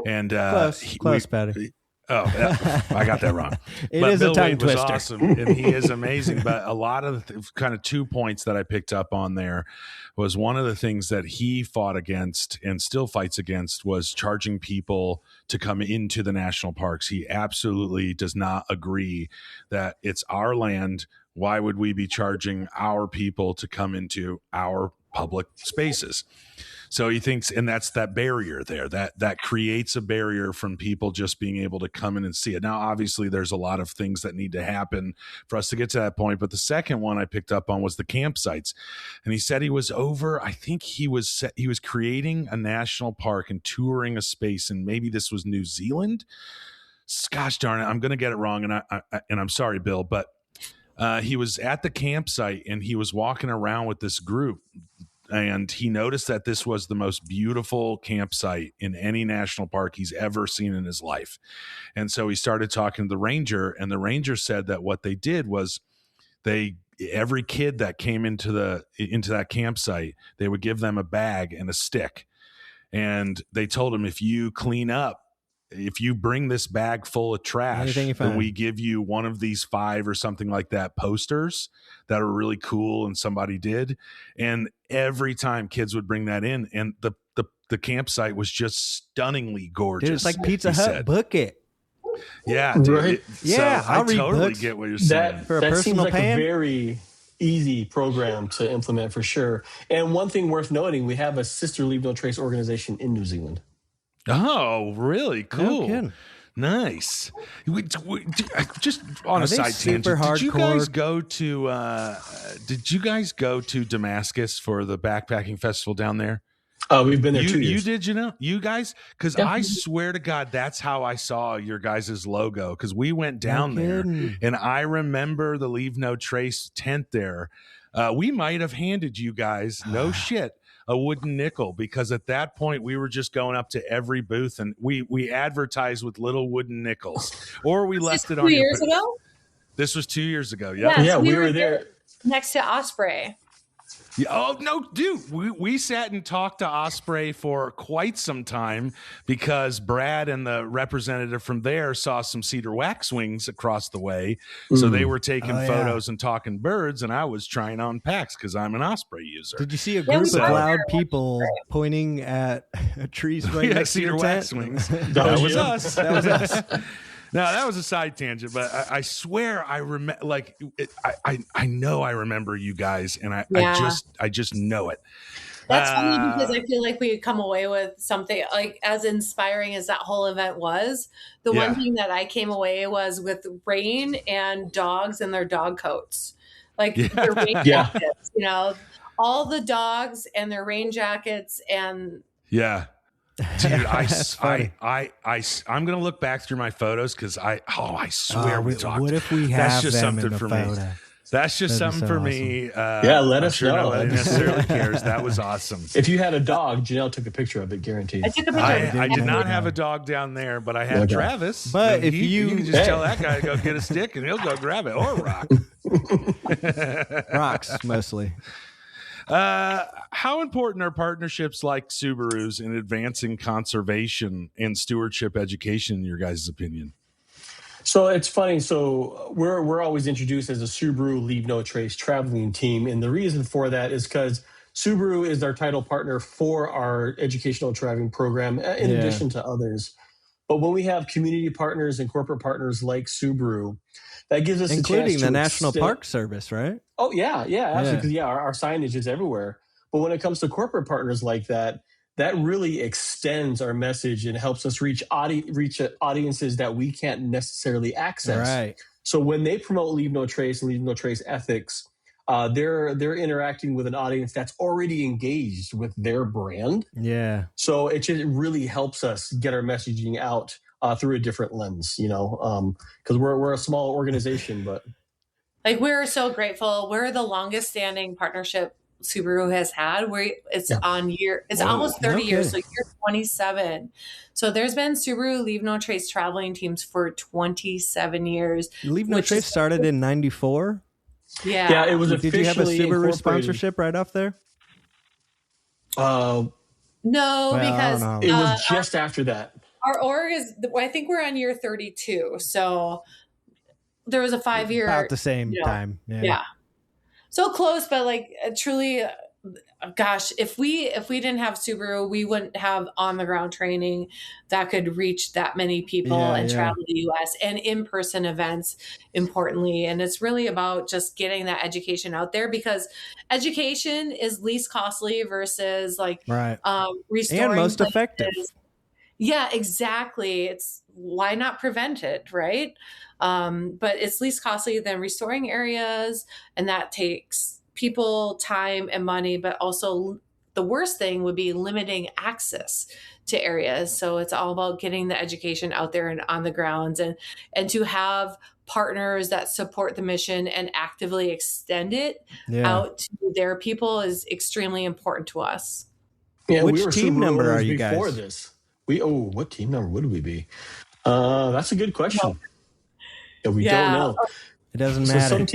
And close, Patty. I got that wrong. But Bill a tongue Wade twister. was awesome, and he is amazing. But a lot of kind of 2 points that I picked up on there was one of the things that he fought against and still fights against was charging people to come into the national parks. He absolutely does not agree that it's our land. Why would we be charging our people to come into our public spaces? So he thinks, and that's that barrier there, that creates a barrier from people just being able to come in and see it. Now, obviously, there's a lot of things that need to happen for us to get to that point. But the second one I picked up on was the campsites. And he said he was over, I think he was creating a national park and touring a space. And maybe this was New Zealand. Gosh darn it, I'm going to get it wrong. And I'm sorry, Bill, but he was at the campsite and he was walking around with this group. And he noticed that this was the most beautiful campsite in any national park he's ever seen in his life. And so he started talking to the ranger, and the ranger said that what they did was every kid that came into that campsite, they would give them a bag and a stick. And they told him, if you clean up, if you bring this bag full of trash, then we give you one of these 5 or something like that posters that are really cool and somebody did. And every time kids would bring that in, and the campsite was just stunningly gorgeous. Dude, it's like Pizza Hut. Book it. Yeah, dude. Right? Yeah, I totally get what you're saying. That seems like a very easy program to implement for sure. And one thing worth noting, we have a sister Leave No Trace organization in New Zealand. Oh, really? Cool. No, nice. Just on Are a they side super tangent, did you guys hardcore? go to Damascus for the backpacking festival down there? We've been there 2 years. You did, you guys? Because Yeah. I swear to God, that's how I saw your guys' logo. Because we went down there, and I remember the Leave No Trace tent there. We might have handed you guys, no shit, a wooden nickel, because at that point we were just going up to every booth and we advertised with little wooden nickels, or we left it on 2 your years booth. ago. This was 2 years ago. Yeah, we were there next to Osprey. Yeah, oh no, dude! We sat and talked to Osprey for quite some time because Brad and the representative from there saw some cedar waxwings across the way, so they were taking photos and talking birds, and I was trying on packs because I'm an Osprey user. Did you see a group of loud people pointing at trees right next to cedar your tent? waxwings? That was us. That was us. No, that was a side tangent, but I swear I remember. Like, I know I remember you guys, and I just know it. That's funny because I feel like we come away with something like as inspiring as that whole event was. The one thing that I came away was with rain and dogs and their dog coats, like their rain jackets. You know, all the dogs and their rain jackets and Dude, I'm gonna look back through my photos because I swear we talked. What if we have That's just them something in the for photo? me. That's just That'd be something so for awesome. me. Let us know. Nobody necessarily cares. That was awesome. If you had a dog, Janelle took a picture of it, guaranteed. I took a picture. I did not have a dog down there, but I had Travis. But if you can just tell that guy to go get a stick and he'll go grab it, or rock. Rocks mostly. How important are partnerships like Subaru's in advancing conservation and stewardship education, in your guys' opinion? So it's funny. So we're always introduced as a Subaru Leave No Trace Traveling Team, and the reason for that is because Subaru is our title partner for our educational traveling program, in addition to others. But when we have community partners and corporate partners like Subaru, that gives us including a chance the National Park Service, right? Oh yeah, absolutely. Because our signage is everywhere. But when it comes to corporate partners like that, that really extends our message and helps us reach audiences that we can't necessarily access. Right. So when they promote Leave No Trace and Leave No Trace ethics, they're interacting with an audience that's already engaged with their brand. Yeah. So it just really helps us get our messaging out through a different lens, because we're a small organization, but like we're so grateful. We're the longest standing partnership Subaru has had. It's almost 30 years, so year 27. So there's been Subaru Leave No Trace traveling teams for 27 years. Leave No Trace started in 94. Yeah, it was officially. Did you have a Subaru sponsorship right off there? No, because it was just after that. Our org is, I think we're on year 32. So there was a 5-year. About the same time. Yeah. So close, but like truly gosh, if we didn't have Subaru, we wouldn't have on the ground training that could reach that many people and travel the US, and in-person events, importantly. And it's really about just getting that education out there, because education is least costly versus like restoring and most places. effective. Yeah, exactly. It's why not prevent it, right? But it's least costly than restoring areas, and that takes people time and money, but also the worst thing would be limiting access to areas. So it's all about getting the education out there and on the grounds, and to have partners that support the mission and actively extend it out to their people is extremely important to us. Yeah, Which we were team Subaru number are owners you before guys? this. What team number would we be? That's a good question. Yeah, we don't know. It doesn't So matter. some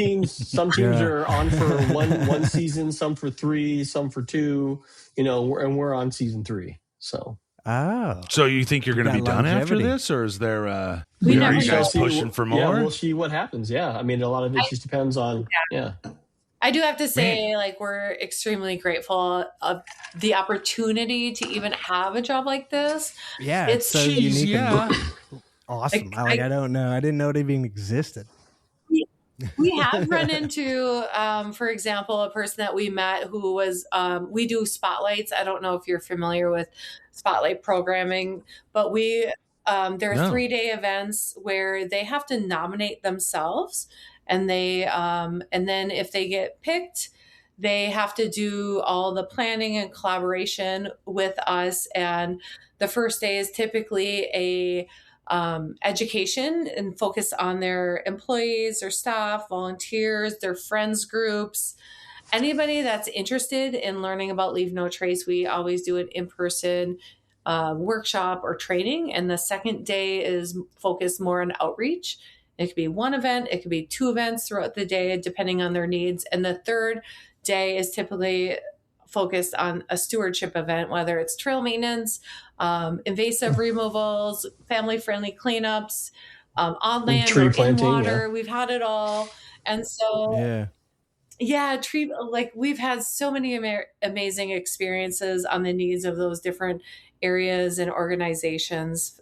teams are on for one season, some for 3, some for 2. And we're on season 3. So. So you think you're going to be done after this, or is there? Are you guys pushing for more? Yeah, we'll see what happens. Yeah, I mean, a lot of it just depends on. Yeah. I do have to say, like, we're extremely grateful of the opportunity to even have a job like this. Yeah, it's so unique and awesome. I don't know. I didn't know it even existed. We have run into, for example, a person that we met who was, we do spotlights. I don't know if you're familiar with spotlight programming, but there are 3-day events where they have to nominate themselves, and and then if they get picked, they have to do all the planning and collaboration with us. And the first day is typically a education and focus on their employees, their staff, volunteers, their friends groups, anybody that's interested in learning about Leave No Trace. We always do an in-person workshop or training. And the second day is focused more on outreach. It could be one event, it could be 2 events throughout the day, depending on their needs. And the third day is typically focused on a stewardship event, whether it's trail maintenance, invasive removals, family-friendly cleanups, on land tree or planting, in water. We've had it all. And so, we've had so many amazing experiences on the needs of those different areas and organizations.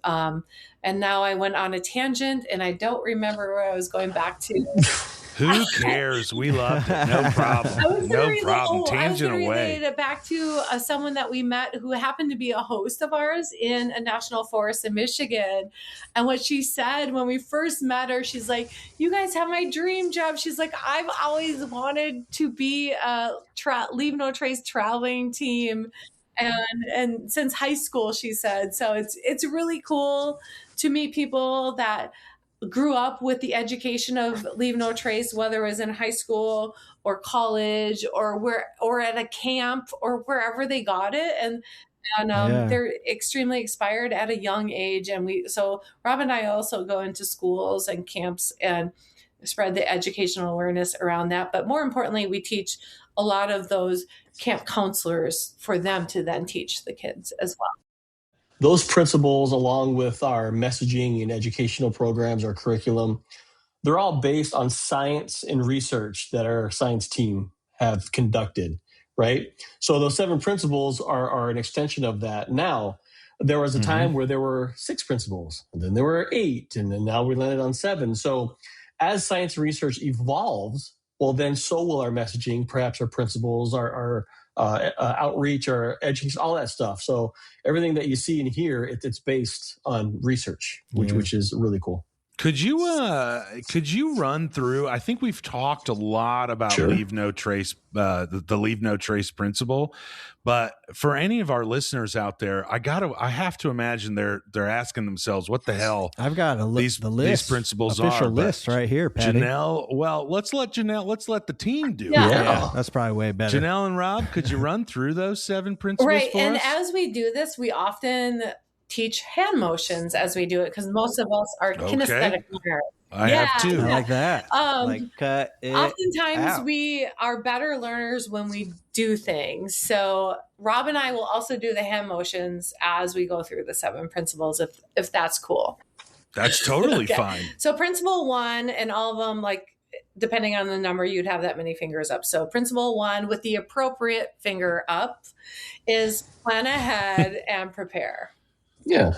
And now I went on a tangent and I don't remember where I was going back to. Who cares? We loved it. No problem. No problem. Tangent away. Related it back to someone that we met who happened to be a host of ours in a national forest in Michigan. And what she said when we first met her, she's like, "You guys have my dream job." She's like, "I've always wanted to be a Leave No Trace traveling team." And since high school, she said. So it's really cool to meet people that grew up with the education of Leave No Trace, whether it was in high school or college or at a camp or wherever they got it. And they're extremely inspired at a young age. And so Rob and I also go into schools and camps and spread the educational awareness around that. But more importantly, we teach a lot of those camp counselors for them to then teach the kids as well. Those principles, along with our messaging and educational programs, our curriculum, they're all based on science and research that our science team have conducted, right? So those 7 principles are an extension of that. Now, there was a time where there were 6 principles, and then there were 8, and then now we landed on 7. So as science and research evolves, well, then so will our messaging, perhaps our principles, our outreach, our education, all that stuff. So everything that you see and hear, it's based on research, which is really cool. Could you run through? I think we've talked a lot about Leave No Trace, the Leave No Trace principle, but for any of our listeners out there, I have to imagine they're asking themselves, what the hell? I've got these principles official are list right here, Patty. Jeanelle, well, let's let the team do it. Yeah, that's probably way better. Janelle and Rob, could you run through those 7 principles right, for and us? as we do this, we often teach hand motions as we do it, because most of us are kinesthetic learners. I have too. I like that. Cut it oftentimes out. We are better learners when we do things. So Rob and I will also do the hand motions as we go through the 7 principles, if that's cool. That's totally fine. So principle 1, and all of them, like depending on the number, you'd have that many fingers up. So principle 1 with the appropriate finger up is plan ahead and prepare. Yeah.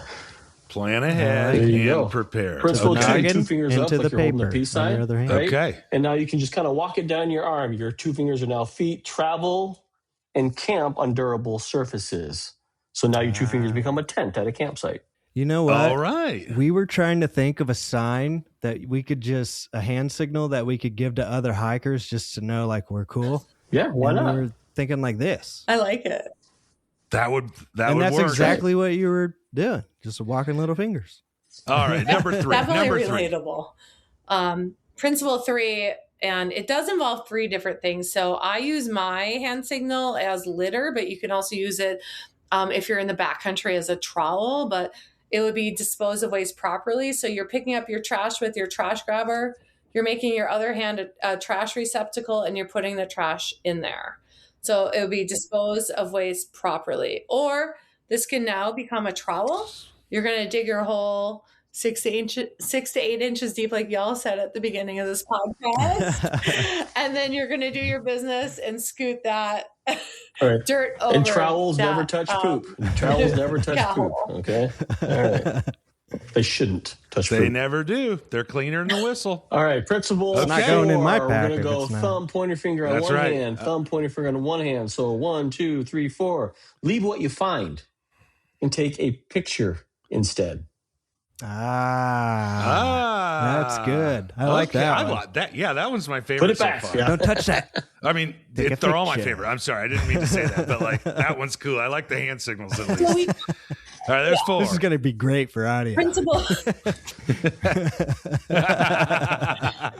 Plan ahead There you and go. prepare. Principle Okay. 2 fingers up Into like the you're holding the paper, peace on sign. your other hand. Right? Okay. And now you can just kind of walk it down your arm. Your 2 fingers are now feet, travel, and camp on durable surfaces. So now your 2 fingers become a tent at a campsite. You know what? All right. We were trying to think of a sign that we could just, a hand signal that we could give to other hikers just to know like we're cool. Yeah, why And not? we were thinking like this. I like it. That would And that's work. exactly what you were doing. Just walking little fingers. All right. Number 3. Definitely Number 3. relatable. Principle 3, and it does involve 3 different things. So I use my hand signal as litter, but you can also use it if you're in the backcountry as a trowel, but it would be dispose of waste properly. So you're picking up your trash with your trash grabber, you're making your other hand a trash receptacle, and you're putting the trash in there. So it would be dispose of waste properly. Or this can now become a trowel. You're going to dig your hole 6 to 8 inches deep, like y'all said at the beginning of this podcast. And then you're going to do your business and scoot that dirt over. And trowels that, never touch poop. Trowels never touch poop. Okay? All right. They shouldn't touch poop. They never do. They're cleaner than a whistle. All right, principle It's not 4. going in my We're pack going to if go it's not. thumb, pointer finger on That's one right. hand, thumb, pointer finger on one hand. So 1, 2, 3, 4. Leave what you find and take a picture instead. That's good. I like Okay, that I one. like that. Yeah, that one's my favorite Put it so back. far. Yeah. Don't touch that. I mean, Take a they're all my picture. favorite. I'm sorry, I didn't mean to say that, but like that one's cool. I like the hand signals at least. So we, All right, there's 4. This is going to be great for audio.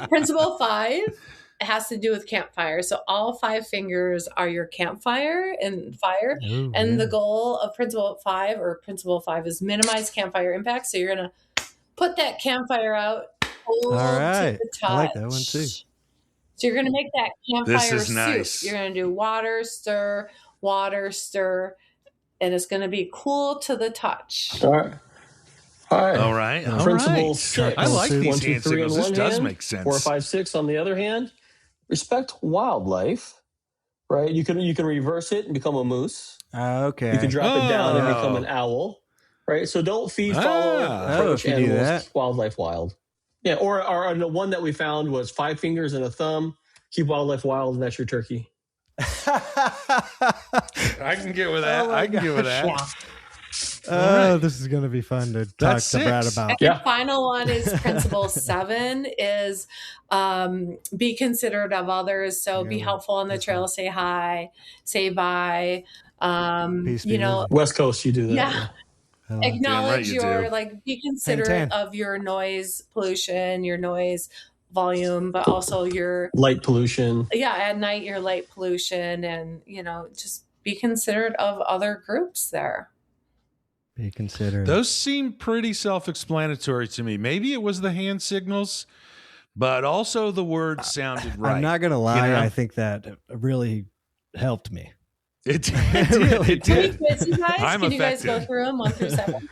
principle 5 has to do with campfire. So all 5 fingers are your campfire and fire. Ooh, And yeah. the goal of principle 5 is minimize campfire impact. So you're going to put that campfire out. Hold All right. To the touch. I like that one too. So you're going to make that campfire This is soup. nice. You're going to do water, stir, and it's going to be cool to the touch. All right. All right. All Principle right. 6. I like these 1, 2, hand 3 on signals. This one does hand, make sense. 4, 5, 6 on the other hand. Respect wildlife. Right? You can reverse it and become a moose. Okay. You can drop it down and become Oh. an owl. Right? So don't feed, follow, approach if you do animals, that. wildlife wild. Yeah, or the one that we found was 5 fingers and a thumb. Keep wildlife wild, and that's your turkey. I can get with that. Oh my I can get with that. Oh, this is going to be fun to talk That's to Brad 6. about. And the final one is principle 7 is be considerate of others. So be Yeah, helpful on the that's trail, say hi, say bye. Peace be You know, with West Coast, you do that. yeah. I like Acknowledge Damn right you your do. like be considerate 10. of your noise pollution, your noise volume, but also your Light pollution. at night your light pollution, and just be considerate of other groups there. Be considered. Those seem pretty self-explanatory to me. Maybe it was the hand signals, but also the word sounded right. I'm not going to lie. You know? I think that really helped me. It did. Really It Can we did. quiz you guys? I'm Can you guys go affected. through them 1 through 7?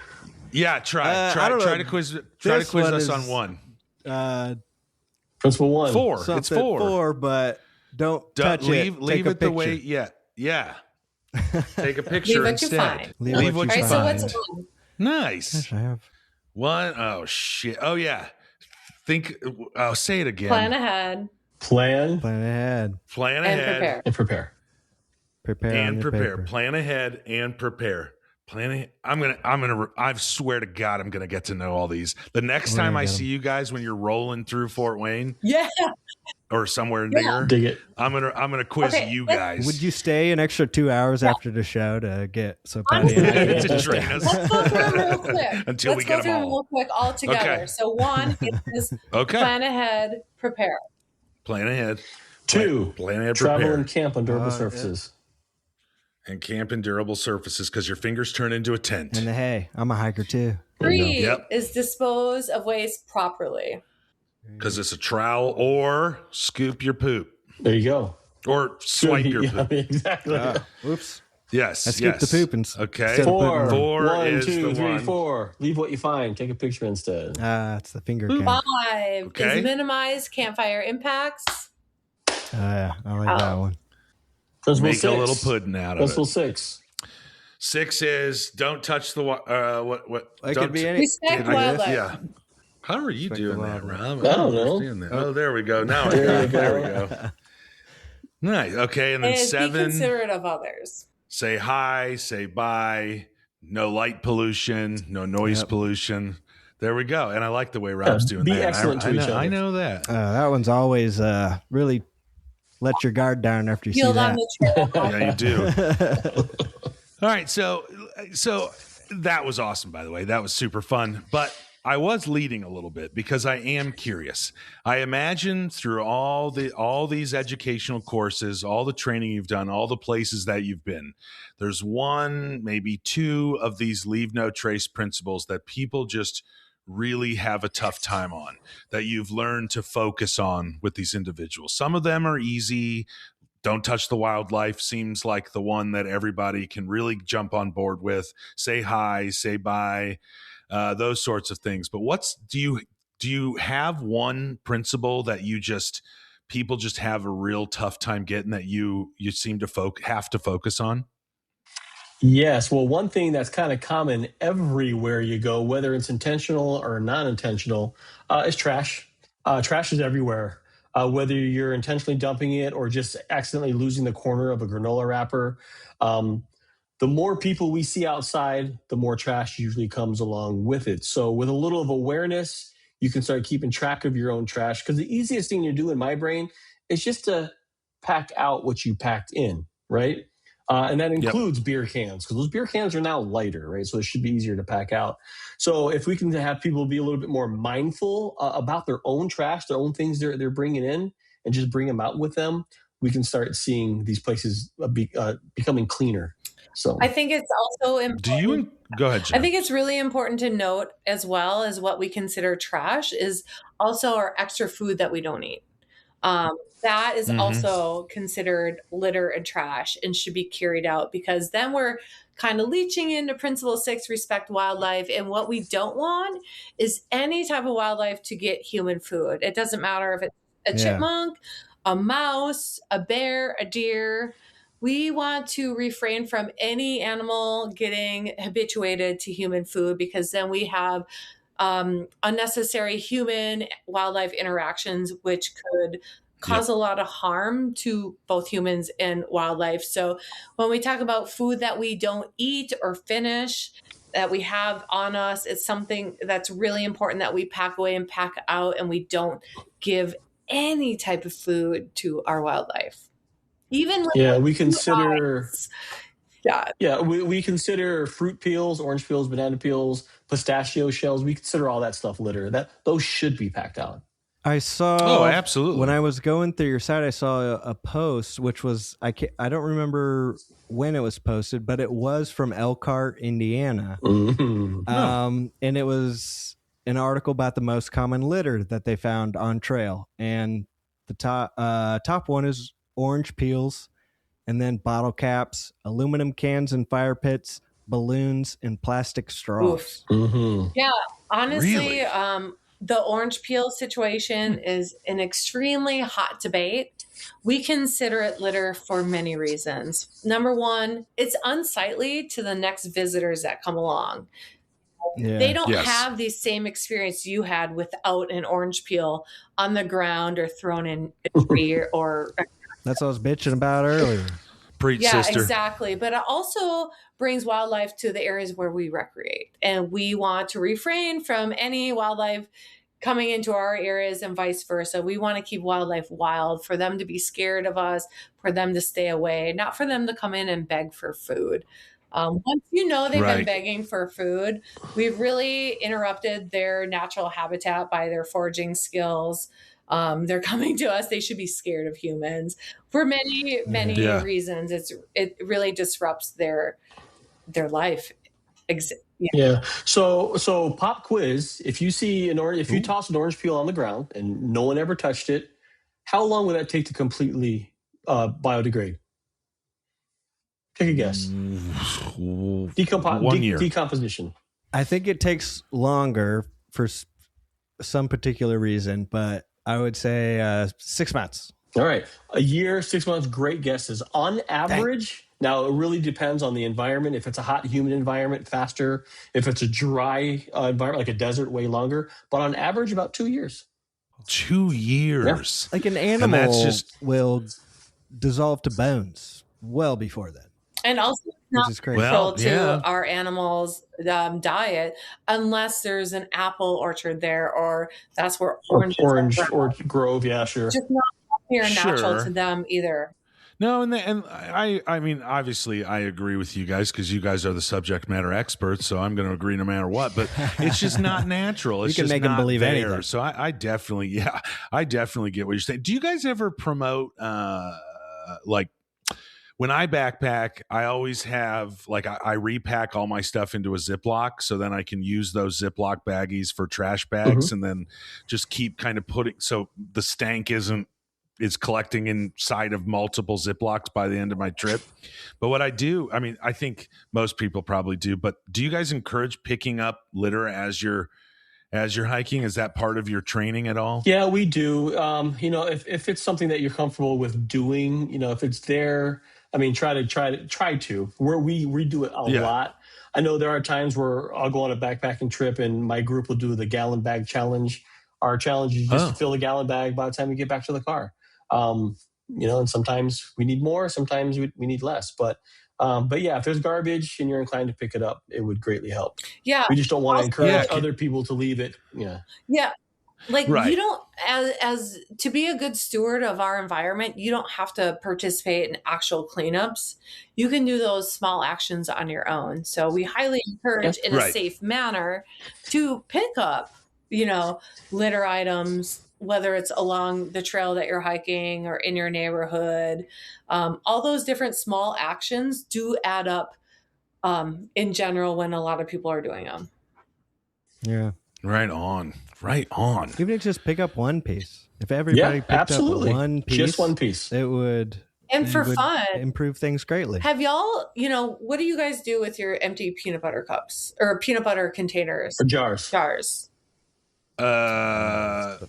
Yeah, I try don't know. to quiz This us one is- on one. Principle 1. 4. It's Something 4. but don't touch leave it. leave Take a it the way. picture. Yeah. Take a picture Leave what you instead. find. Leave what what you you All find. right, so what's one? Nice. Gosh, I have. One. Oh shit. Oh yeah. Think. I'll say it again. Plan ahead Plan Plan ahead. Plan and ahead prepare. and prepare. Prepare on and your prepare. paper. Plan ahead and prepare. Plan ahead. I swear to God, I'm gonna get to know all these. The next We're time gonna I get 'em. see you guys when you're rolling through Fort Wayne Yeah. or somewhere near, Dig it. I'm gonna quiz Okay, you let's- guys. Would you stay an extra 2 hours after the show to get so Patty and I to can train us Let's go through them real quick. until we Let's get go through them them all? real quick all together. Okay. So 1 is Okay. plan ahead, prepare. Plan ahead. 2. Plan ahead. Travel Prepare. and camp on durable Yeah. surfaces. And camp in durable surfaces because your fingers turn into a tent. And hey, I'm a hiker too. 3 Yep. is dispose of waste properly. Because it's a trowel or scoop your poop There you go. or swipe your Yeah, poop. exactly. Oops. Yes. I skipped the poopins. Okay. Four. One, is two, the three, one. 4. Leave what you find. Take a picture instead. It's the finger count. 5 is minimize campfire impacts. I like that one. Principle Make 6. a little pudding out of Principle it. 6. 6 is don't touch the what? It could be any. Respect wildlife. Yeah. How are you doing that, Rob? I don't know. Understand that. Oh, there we go. Now I got it. There we go. Nice. Okay, and then 7. Be considerate of others. Say hi. Say bye. No light pollution. No noise pollution. There we go. And I like the way Rob's doing be that. excellent to each other. I know that. That one's always really let your guard down after you see Yield that. on the trail. Yeah, you do. All right, so that was awesome, by the way. That was super fun. But I was leading a little bit because I am curious. I imagine through all these educational courses, all the training you've done, all the places that you've been, there's 1, maybe 2 of these leave no trace principles that people just really have a tough time on, that you've learned to focus on with these individuals. Some of them are easy. Don't touch the wildlife seems like the one that everybody can really jump on board with. Say hi, say bye, those sorts of things. But do you have one principle that people just have a real tough time getting, that you seem to have to focus on? Yes. Well, one thing that's kind of common everywhere you go, whether it's intentional or non-intentional, is trash. Trash is everywhere. Whether you're intentionally dumping it or just accidentally losing the corner of a granola wrapper. The more people we see outside, the more trash usually comes along with it. So with a little of awareness, you can start keeping track of your own trash, because the easiest thing to do in my brain is just to pack out what you packed in, right? And that includes beer cans, because those beer cans are now lighter, right? So it should be easier to pack out. So if we can have people be a little bit more mindful about their own trash, their own things they're bringing in, and just bring them out with them, we can start seeing these places becoming cleaner. So I think it's also important. Go ahead, Jen. I think it's really important to note, as well as what we consider trash, is also our extra food that we don't eat. That is also considered litter and trash and should be carried out, because then we're kind of leaching into principle 6, respect wildlife. And what we don't want is any type of wildlife to get human food. It doesn't matter if it's a chipmunk, a mouse, a bear, a deer. We want to refrain from any animal getting habituated to human food, because then we have unnecessary human wildlife interactions, which could cause a lot of harm to both humans and wildlife. So when we talk about food that we don't eat or finish, that we have on us, it's something that's really important that we pack away and pack out, and we don't give any type of food to our wildlife. Even we consider we consider fruit peels, orange peels, banana peels, pistachio shells. We consider all that stuff litter. Those should be packed out. I saw. Oh, absolutely. When I was going through your site, I saw a post, which was I don't remember when it was posted, but it was from Elkhart, Indiana, and it was an article about the most common litter that they found on trail, and the top one is orange peels, and then bottle caps, aluminum cans and fire pits, balloons, and plastic straws. Yeah, honestly, Really? The orange peel situation is an extremely hot debate. We consider it litter for many reasons. Number one, it's unsightly to the next visitors that come along. They don't have the same experience you had without an orange peel on the ground or thrown in a tree or That's what I was bitching about earlier. Preach, yeah, sister. exactly. But it also brings wildlife to the areas where we recreate. And we want to refrain from any wildlife coming into our areas and vice versa. We want to keep wildlife wild, for them to be scared of us, for them to stay away, not for them to come in and beg for food. Once you know they've been begging for food, we've really interrupted their natural habitat by their foraging skills. They're coming to us. They should be scared of humans for many reasons. It really disrupts their life. So pop quiz. If you see if you toss an orange peel on the ground and no one ever touched it, how long would that take to completely biodegrade? Take a guess. 1 year. Decomposition. I think it takes longer for some particular reason, but I would say 6 months. All right. A year, 6 months, great guesses. On average, now it really depends on the environment. If it's a hot, humid environment, faster. If it's a dry environment, like a desert, way longer. But on average, about 2 years. 2 years. Like an animal will dissolve to bones well before then. And also not critical to our animals' diet unless there's an apple orchard there, or that's where orange or grove. Yeah, sure. Just not natural to them either. No, and I mean, obviously, I agree with you guys because you guys are the subject matter experts. So I'm going to agree no matter what. But it's just not natural. It's you can just make not them believe there. anything. So I definitely get what you're saying. Do you guys ever promote like? When I backpack, I always have I repack all my stuff into a Ziploc so then I can use those Ziploc baggies for trash bags and then just keep kind of putting so the stank is collecting inside of multiple Ziplocs by the end of my trip. But what I do, I mean, I think most people probably do, but do you guys encourage picking up litter as you're hiking? Is that part of your training at all? Yeah, we do. If it's something that you're comfortable with doing, if it's there, I mean, try to. Where we do it a lot. I know there are times where I'll go on a backpacking trip and my group will do the gallon bag challenge. Our challenge is just to fill a gallon bag by the time we get back to the car. And sometimes we need more, sometimes we need less. But yeah, if there's garbage and you're inclined to pick it up, it would greatly help. Yeah. We just don't want to encourage other people to leave it. Yeah. Yeah. Like you don't, as to be a good steward of our environment, you don't have to participate in actual cleanups. You can do those small actions on your own. So we highly encourage in a safe manner to pick up, litter items, whether it's along the trail that you're hiking or in your neighborhood. All those different small actions do add up in general when a lot of people are doing them. Yeah. Right on. Even if just pick up one piece. If everybody picked up one piece, just one piece, it would. And for fun, improve things greatly. Have y'all, what do you guys do with your empty peanut butter cups or peanut butter containers? Or jars. Well,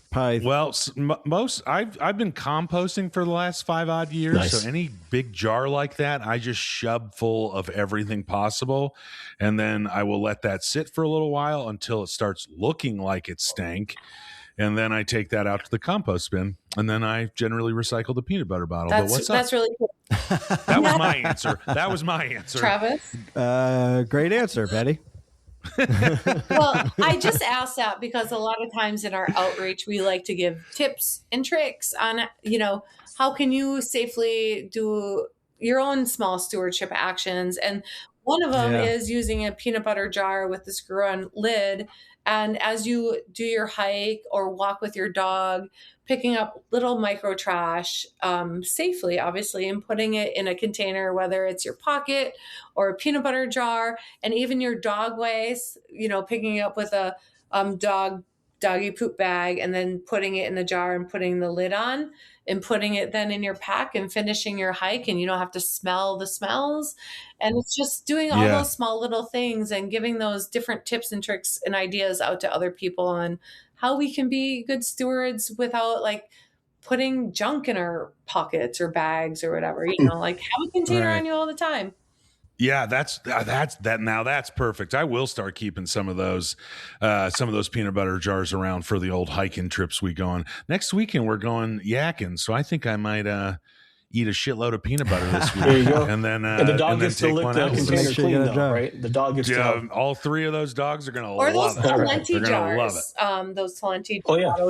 most I've been composting for the last 5 odd years. Nice. So any big jar like that, I just shove full of everything possible, and then I will let that sit for a little while until it starts looking like it stank, and then I take that out to the compost bin, and then I generally recycle the peanut butter bottle. That's really cool. That was my answer. Travis? Great answer, Betty. Well, I just asked that because a lot of times in our outreach, we like to give tips and tricks on, how can you safely do your own small stewardship actions. And one of them is using a peanut butter jar with the screw-on lid. And as you do your hike or walk with your dog, picking up little micro trash safely, obviously, and putting it in a container, whether it's your pocket or a peanut butter jar, and even your dog waste, picking it up with a doggy poop bag and then putting it in the jar and putting the lid on and putting it then in your pack and finishing your hike, and you don't have to smell the smells. And it's just doing all those small little things and giving those different tips and tricks and ideas out to other people on how we can be good stewards without putting junk in our pockets or bags or whatever, have a container on you all the time. Yeah, that's now that's perfect. I will start keeping some of those peanut butter jars around for the old hiking trips we go on. Next weekend we're going yakking, so I think I might eat a shitload of peanut butter this week. There you go. And then the dog gets to lick the container clean, though, right? The dog gets to. All 3 of those dogs are gonna love it. Or those Talenti jars. Love it. Those Talenti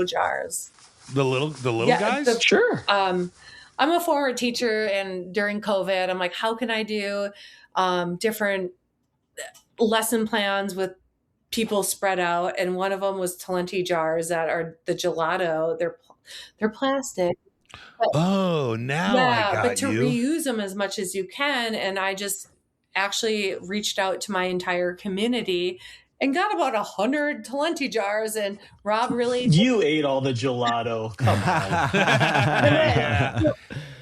jars. The little guys. Sure. I'm a former teacher, and during COVID, I'm like, how can I do different lesson plans with people spread out? And one of them was Talenti jars that are the gelato. They're plastic. But, I got but to reuse them as much as you can. And I just actually reached out to my entire community and got about 100 Talenti jars. And Rob really... You ate all the gelato. Come on.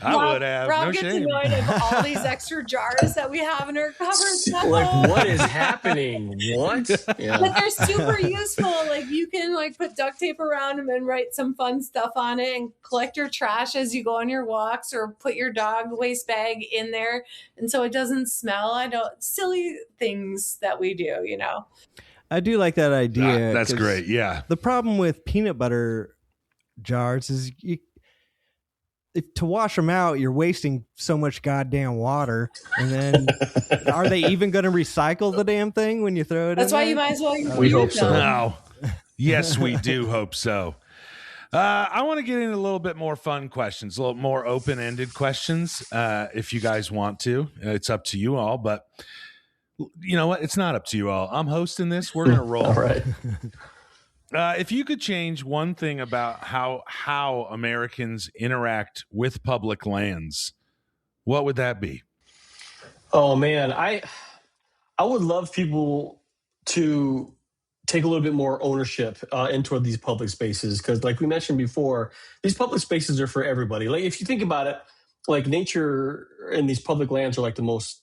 I would have. Rob No gets shame. annoyed of all these extra jars that we have in our cupboards. Like, what is happening? What? Yeah. But they're super useful. Like, you can like put duct tape around them and write some fun stuff on it and collect your trash as you go on your walks, or put your dog waste bag in there. And so it doesn't smell. Silly things that we do, you know. I do like that idea. That's great. Yeah. The problem with peanut butter jars is to wash them out, you're wasting so much goddamn water. And then are they even going to recycle the damn thing when you throw it That's in why there? you might as well. We hope so. No. Yes, we do hope so. I want to get into a little bit more fun questions, a little more open-ended questions. If you guys want to, it's up to you all, but you know what? It's not up to you all. I'm hosting this. We're going to roll. All right. If you could change one thing about how Americans interact with public lands, what would that be? Oh man, I would love people to take a little bit more ownership into these public spaces, because like we mentioned before, these public spaces are for everybody. Like if you think about it, like nature and these public lands are like the most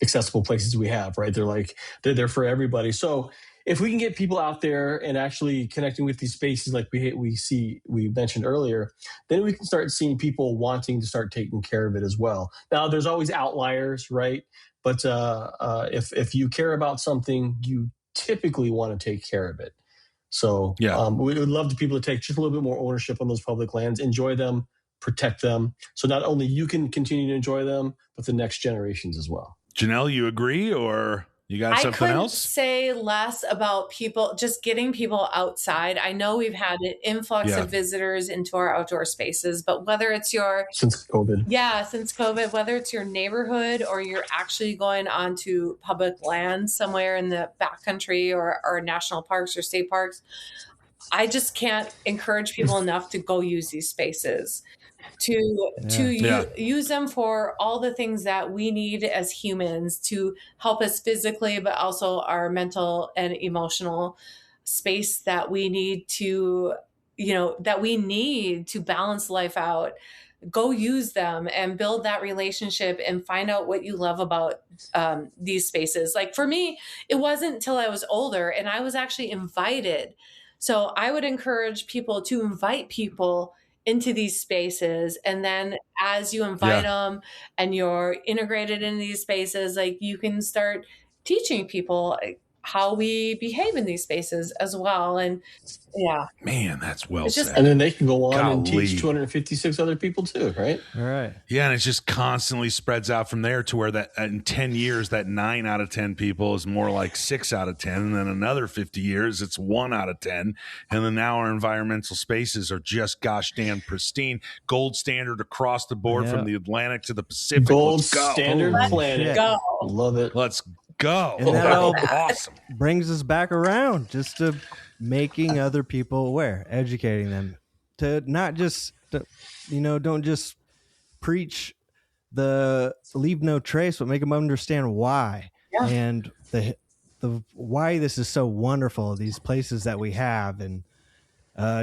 accessible places we have, right? They're there for everybody. So if we can get people out there and actually connecting with these spaces like we mentioned earlier, then we can start seeing people wanting to start taking care of it as well. Now, there's always outliers, right? But if you care about something, you typically want to take care of it. So we would love the people to take just a little bit more ownership on those public lands, enjoy them, protect them. So not only you can continue to enjoy them, but the next generations as well. Janelle, you agree, or you got something else? I couldn't say less about people, just getting people outside. I know we've had an influx of visitors into our outdoor spaces, but whether it's since COVID, whether it's your neighborhood or you're actually going onto public land somewhere in the backcountry or national parks or state parks, I just can't encourage people enough to go use these spaces. Use them for all the things that we need as humans to help us physically, but also our mental and emotional space that we need to balance life out. Go use them and build that relationship and find out what you love about these spaces. Like for me, it wasn't until I was older and I was actually invited. So I would encourage people to invite people into these spaces. And then as you invite them and you're integrated in these spaces, like you can start teaching people how we behave in these spaces as well. And man, that's well said. And then they can go on and teach 256 other people too, right? All right. Yeah, and it just constantly spreads out from there to where that in 10 years, that 9 out of 10 people is more like 6 out of 10. And then another 50 years, it's 1 out of 10. And then now our environmental spaces are just gosh damn pristine. Gold standard across the board from the Atlantic to the Pacific. Gold standard planet. Go. Love it. Let's go. And that all awesome. brings us back around just to making other people aware, educating them to not just, don't just preach the leave no trace, but make them understand why and the why this is so wonderful, these places that we have, and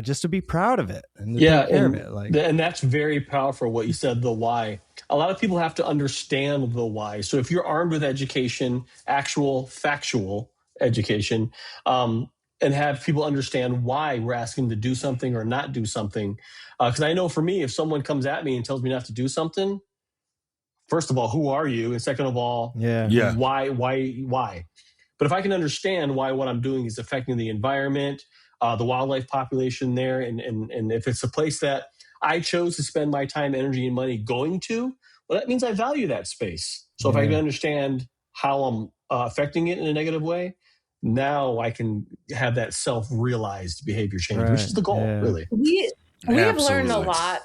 just to be proud of it and to take care of it. And that's very powerful what you said, the why. A lot of people have to understand the why. So if you're armed with education, actual factual education, and have people understand why we're asking them to do something or not do something. Because I know for me, if someone comes at me and tells me not to do something, first of all, who are you? And second of all, why? But if I can understand why what I'm doing is affecting the environment, the wildlife population there, and if it's a place that I chose to spend my time, energy, and money going to, well, that means I value that space. So if I can understand how I'm affecting it in a negative way, now I can have that self-realized behavior change, which is the goal, really. We have learned a lot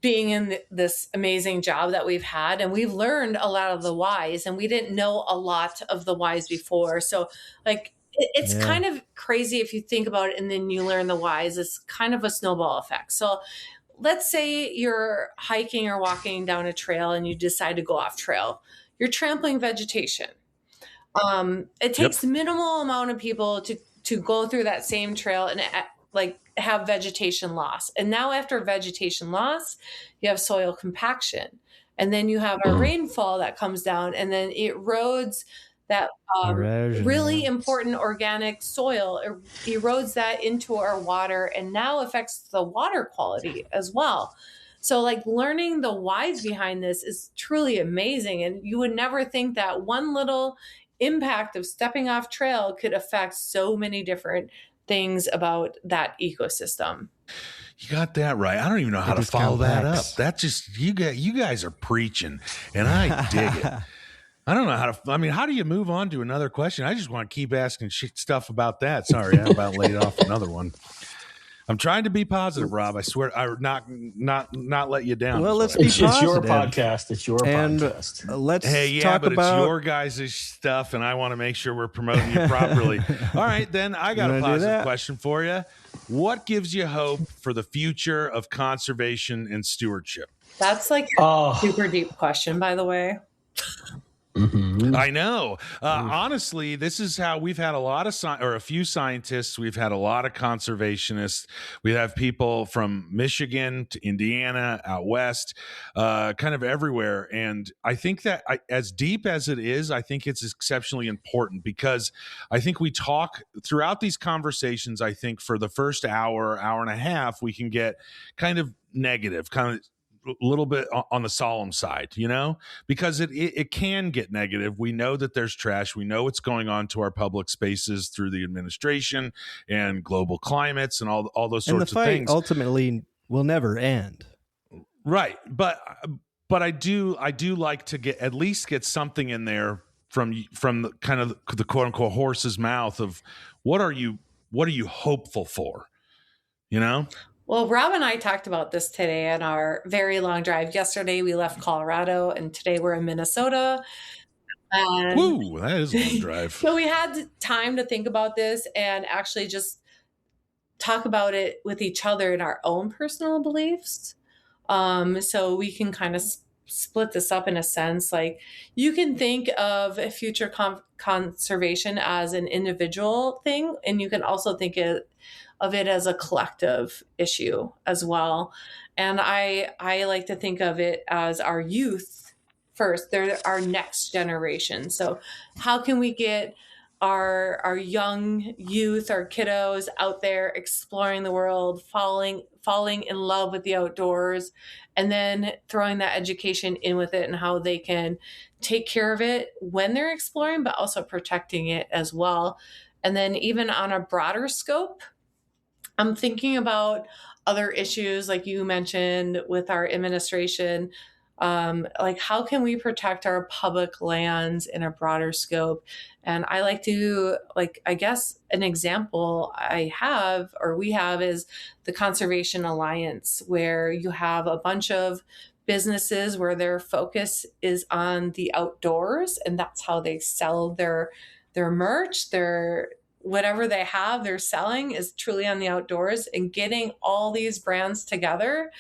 being in this amazing job that we've had, and we've learned a lot of the whys, and we didn't know a lot of the whys before. So like, it's kind of crazy if you think about it, and then you learn the whys. It's kind of a snowball effect. So let's say you're hiking or walking down a trail and you decide to go off trail. You're trampling vegetation. It takes minimal amount of people to go through that same trail and have vegetation loss. And now after vegetation loss, you have soil compaction. And then you have a rainfall that comes down, and then it erodes that really important organic soil, erodes that into our water, and now affects the water quality as well. So like learning the whys behind this is truly amazing. And you would never think that one little impact of stepping off trail could affect so many different things about that ecosystem. You got that right. I don't even know how to follow that up. That's just, you guys are preaching, and I dig it. I don't know how do you move on to another question? I just want to keep asking stuff about that. Sorry, I about laid off another one. I'm trying to be positive, Rob. I swear, I not let you down. Well, let's be positive. It's your podcast. It's your podcast. Let's talk about it's your guys' stuff, and I want to make sure we're promoting you properly. All right, then I got a positive question for you. What gives you hope for the future of conservation and stewardship? That's like a super deep question, by the way. Mm-hmm. I know. Honestly, this is how we've had a few scientists. We've had a lot of conservationists. We have people from Michigan to Indiana, out west, kind of everywhere. And I think that as deep as it is, I think it's exceptionally important, because I think we talk throughout these conversations. I think for the first hour and a half, we can get kind of negative, kind of a little bit on the solemn side, because it can get negative. We know that there's trash. We know what's going on to our public spaces through the administration and global climates and all those sorts of things. Ultimately will never end. Right. But I do like to at least get something in there from the kind of the quote unquote horse's mouth of what are you hopeful for? Well, Rob and I talked about this today on our very long drive. Yesterday, we left Colorado, and today we're in Minnesota. Woo, that is a long drive. So we had time to think about this and actually just talk about it with each other in our own personal beliefs. So we can kind of split this up in a sense. Like, you can think of future conservation as an individual thing, and you can also think of it as a collective issue as well. And I like to think of it as our youth first. They're our next generation. So how can we get our young youth, our kiddos out there exploring the world, falling in love with the outdoors, and then throwing that education in with it and how they can take care of it when they're exploring, but also protecting it as well. And then even on a broader scope, I'm thinking about other issues like you mentioned with our administration, like how can we protect our public lands in a broader scope? And I like to, I guess an example we have is the Conservation Alliance, where you have a bunch of businesses where their focus is on the outdoors, and that's how they sell their merch, whatever they have, they're selling is truly on the outdoors, and getting all these brands together,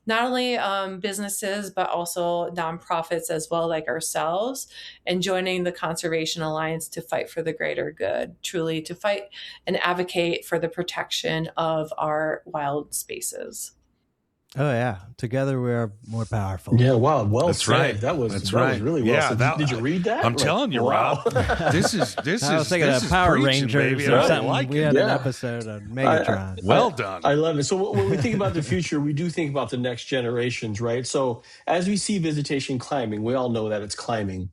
not only businesses, but also nonprofits as well, like ourselves, and joining the Conservation Alliance to fight for the greater good, truly to fight and advocate for the protection of our wild spaces. Oh yeah, together we are more powerful. Yeah, wow, well that's said. Right. That was really well said. Did you read that? I'm telling you, wow. Rob. This is. I was thinking of Power Rangers baby. or something. Like we had an episode on Megatron. Well done. I love it. So when we think about the future, we do think about the next generations, right? So as we see visitation climbing, we all know that it's climbing.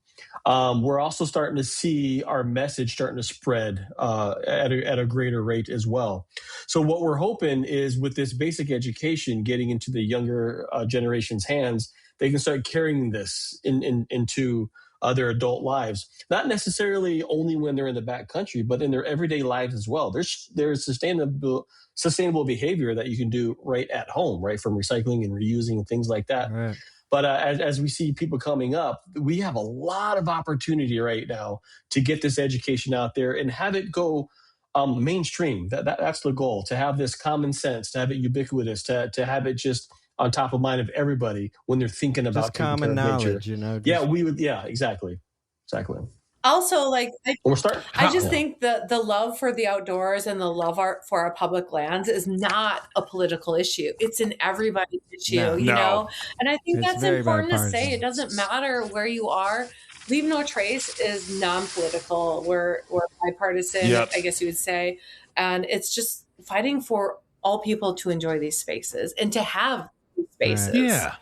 We're also starting to see our message starting to spread at a greater rate as well. So what we're hoping is with this basic education getting into the younger generation's hands, they can start carrying this into their adult lives. Not necessarily only when they're in the backcountry, but in their everyday lives as well. There's sustainable behavior that you can do right at home, right, from recycling and reusing and things like that. Right. But as we see people coming up, we have a lot of opportunity right now to get this education out there and have it go mainstream. That's the goal, to have this common sense, to have it ubiquitous, to have it just on top of mind of everybody when they're thinking about just common knowledge, nature. Yeah, exactly. Also, like We'll start. I just think that the love for the outdoors and the love for our public lands is not a political issue. It's an everybody issue, you know? And I think It's that's very important to say. bipartisan. It doesn't matter where you are. Leave No Trace is non-political. We're bipartisan, Yep. I guess you would say. And it's just fighting for all people to enjoy these spaces and to have these spaces. Yeah.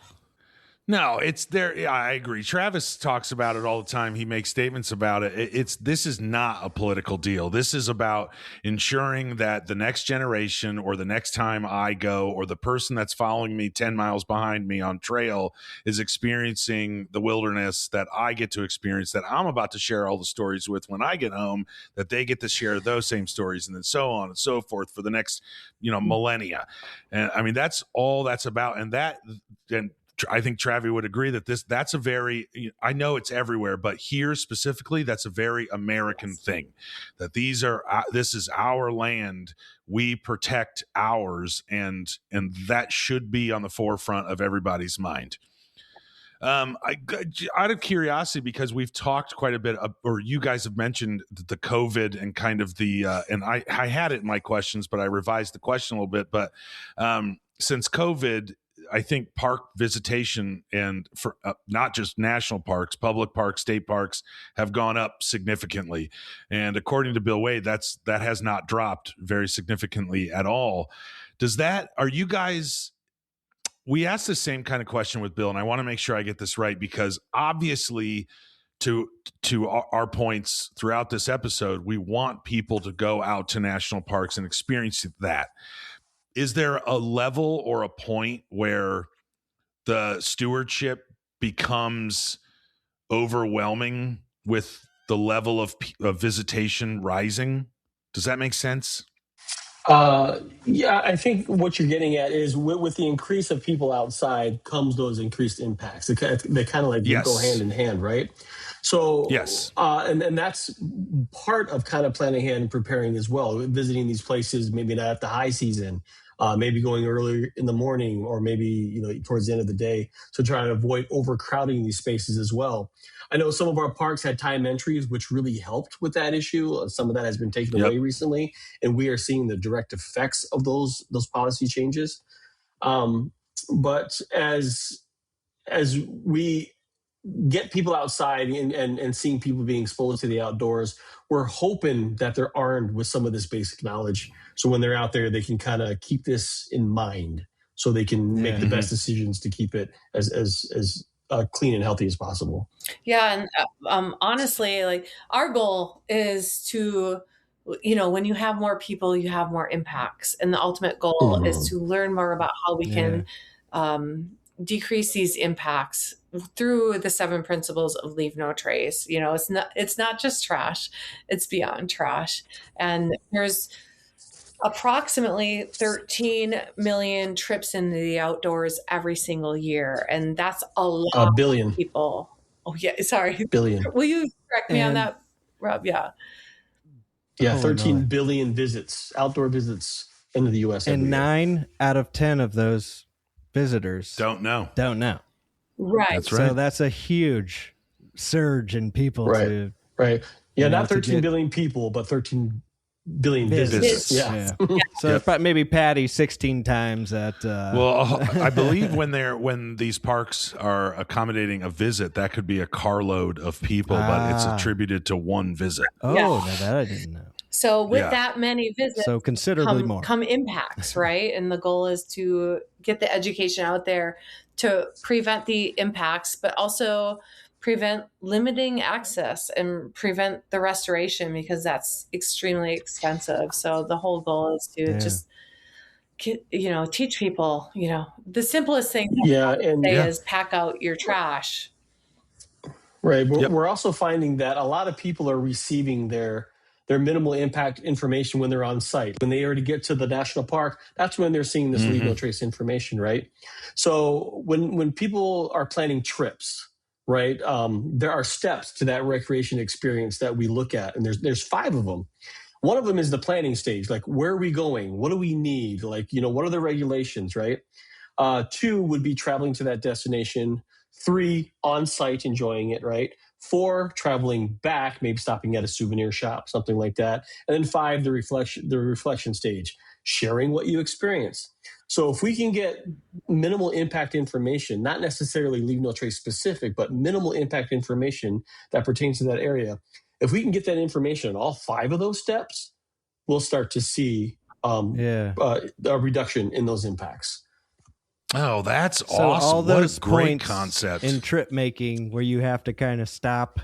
No, it's there. Yeah, I agree. Travis talks about it all the time. He makes statements about it. This is not a political deal. This is about ensuring that the next generation or the next time I go or the person that's following me 10 miles behind me on trail is experiencing the wilderness that I get to experience, that I'm about to share all the stories with when I get home, that they get to share those same stories, and then so on and so forth for the next, millennia. And I mean, that's all that's about. And I think Travi would agree that that's a very, I know it's everywhere, but here specifically, that's a very American thing, that this is our land. We protect ours, and that should be on the forefront of everybody's mind. Out of curiosity, because we've talked quite a bit, or you guys have mentioned the COVID and kind of and I had it in my questions, but I revised the question a little bit. But since COVID, I think park visitation and for not just national parks, public parks, state parks have gone up significantly. And according to Bill Wade, that has not dropped very significantly at all. Are you guys, we asked the same kind of question with Bill, and I want to make sure I get this right, because obviously to our points throughout this episode, we want people to go out to national parks and experience that. Is there a level or a point where the stewardship becomes overwhelming with the level of visitation rising? Does that make sense? Yeah, I think what you're getting at is with the increase of people outside comes those increased impacts. They kind of like go hand in hand, right? So yes, and that's part of kind of planning ahead and preparing as well. Visiting these places, maybe not at the high season, maybe going earlier in the morning, or maybe towards the end of the day, to try to avoid overcrowding these spaces as well. I know some of our parks had time entries, which really helped with that issue. Some of that has been taken away recently, and we are seeing the direct effects of those policy changes. But as we get people outside and seeing people being exposed to the outdoors, we're hoping that they're armed with some of this basic knowledge. So when they're out there, they can kind of keep this in mind, so they can make the best decisions to keep it as clean and healthy as possible. Yeah. And honestly, like, our goal is to, when you have more people, you have more impacts. And the ultimate goal is to learn more about how we can decrease these impacts through the 7 principles of Leave No Trace. It's not just trash, it's beyond trash. And there's approximately 13 million trips into the outdoors every single year. And that's a lot of people. Oh, yeah. Sorry. Billion. Will you correct me on that, Rob? Yeah. Yeah. 13 billion visits, outdoor visits into the U.S. And 9 out of 10 of those visitors don't know. Right. That's right. So that's a huge surge in people. Right. Yeah. Not 13 billion people, but 13 billion visits. Yeah. So maybe Patty 16 times that. Well, I believe when these parks are accommodating a visit, that could be a carload of people, but it's attributed to one visit. No, that I didn't know. So with that many visits, so considerably more come impacts, right? And the goal is to get the education out there to prevent the impacts, but also prevent limiting access and prevent the restoration, because that's extremely expensive. So the whole goal is to just teach people, the simplest thing is pack out your trash. Right. We're also finding that a lot of people are receiving their minimal impact information when they're on site. When they already get to the national park, that's when they're seeing this Leave No Trace information, right? So when people are planning trips, right, there are steps to that recreation experience that we look at, and there's 5 of them. One of them is the planning stage, like, where are we going? What do we need? Like, what are the regulations, right? 2 would be traveling to that destination. 3, on site, enjoying it, right? 4, traveling back, maybe stopping at a souvenir shop, something like that. And then 5, the reflection stage, sharing what you experience. So if we can get minimal impact information, not necessarily leave no trace specific, but minimal impact information that pertains to that area, if we can get that information in all 5 of those steps, we'll start to see a reduction in those impacts. Oh, that's so awesome. All those what a great points concept in trip making where you have to kind of stop.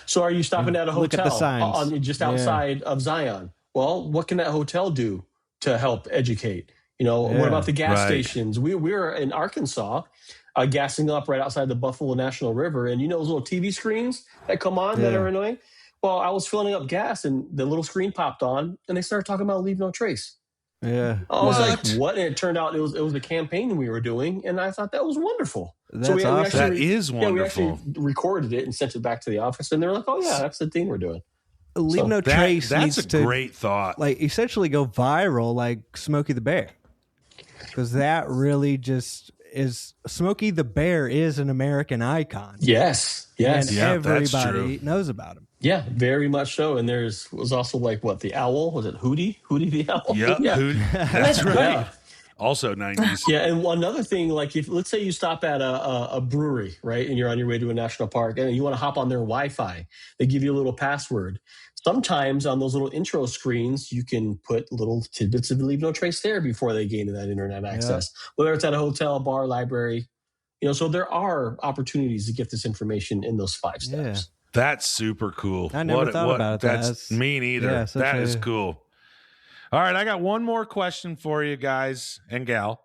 So are you stopping at a hotel look at the signs. Just outside of Zion? Well, what can that hotel do to help educate? What about the gas stations? We were in Arkansas gassing up right outside the Buffalo National River. And those little TV screens that come on that are annoying? Well, I was filling up gas and the little screen popped on and they started talking about leave no trace. Yeah. I was like, what? And it turned out it was a campaign we were doing. And I thought that was wonderful. That's awesome. That is wonderful. We actually recorded it and sent it back to the office. And they were like, oh, yeah, that's the thing we're doing. Leave no trace. That's needs a great thought. Like essentially go viral like Smokey the Bear. Because that really just is Smokey the Bear is an American icon. Yes. And everybody knows about him. Yeah, very much so. And was also the owl. Was it Hootie? Hootie the owl? Yep, yeah. Hootie. That's right. Yeah. Also 90s. Yeah, and another thing, if let's say you stop at a brewery, right, and you're on your way to a national park, and you want to hop on their Wi-Fi, they give you a little password. Sometimes on those little intro screens, you can put little tidbits of leave no trace there before they gain that internet access, whether it's at a hotel, bar, library. So there are opportunities to get this information in those 5 steps. Yeah. That's super cool. I never thought about it. That's me neither. Yeah, that is cool. All right, I got one more question for you guys and gal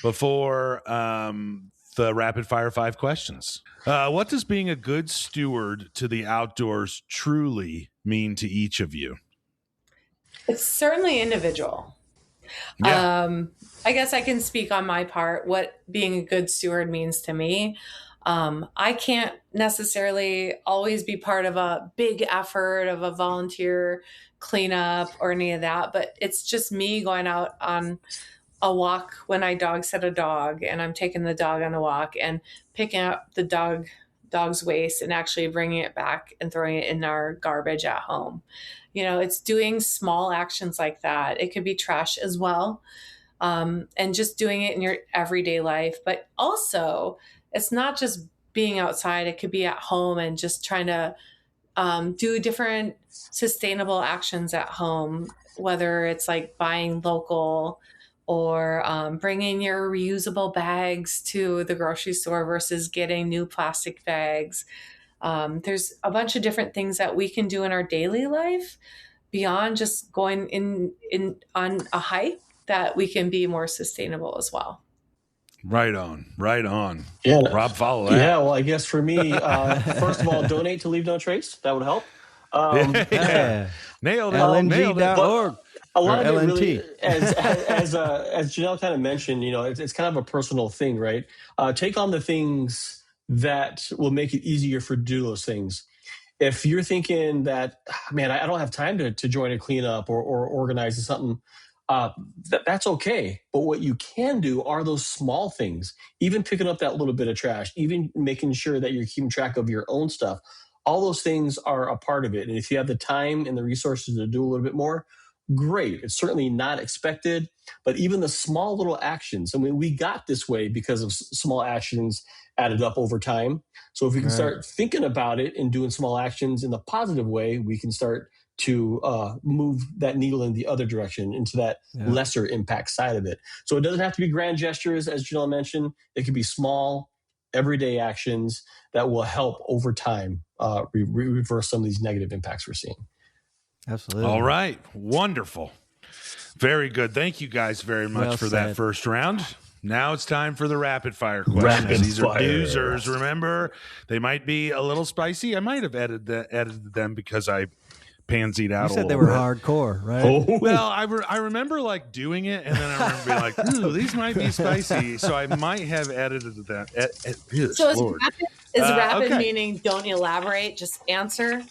before the rapid fire 5 questions. What does being a good steward to the outdoors truly mean to each of you? It's certainly individual. Yeah. I guess I can speak on my part, what being a good steward means to me. I can't necessarily always be part of a big effort of a volunteer cleanup or any of that, but it's just me going out on a walk when I dog sit a dog and I'm taking the dog on a walk and picking up the dog's waste and actually bringing it back and throwing it in our garbage at home. It's doing small actions like that. It could be trash as well. And just doing it in your everyday life, but also it's not just being outside. It could be at home and just trying to do different sustainable actions at home, whether it's like buying local or bringing your reusable bags to the grocery store versus getting new plastic bags. There's a bunch of different things that we can do in our daily life beyond just going in on a hike that we can be more sustainable as well. Right on. Yeah, Rob, follow that. Yeah, well, I guess for me, first of all, donate to Leave No Trace. That would help. Nailed it. LNG.org. A lot of LNT. it really, as Jeanelle kind of mentioned, it's kind of a personal thing, right? Take on the things that will make it easier to do those things. If you're thinking that, man, I don't have time to join a cleanup or organize something, that's okay. But what you can do are those small things, even picking up that little bit of trash, even making sure that you're keeping track of your own stuff. All those things are a part of it. And if you have the time and the resources to do a little bit more, great. It's certainly not expected, but even the small little actions, we got this way because of small actions added up over time. So if we can start thinking about it and doing small actions in the positive way, we can start to move that needle in the other direction into that lesser impact side of it. So it doesn't have to be grand gestures, as Jeanelle mentioned. It could be small, everyday actions that will help over time reverse some of these negative impacts we're seeing. Absolutely. All right. Wonderful. Very good. Thank you guys very much for that first round. Now it's time for the rapid fire questions. These are doozers. Remember, they might be a little spicy. I might have edited them because I pansied out a little bit. You said they were hardcore, right? Oh. Well, I remember doing it, and then I remember being like, ooh, these might be spicy. So I might have edited them. So is rapid meaning don't elaborate, just answer?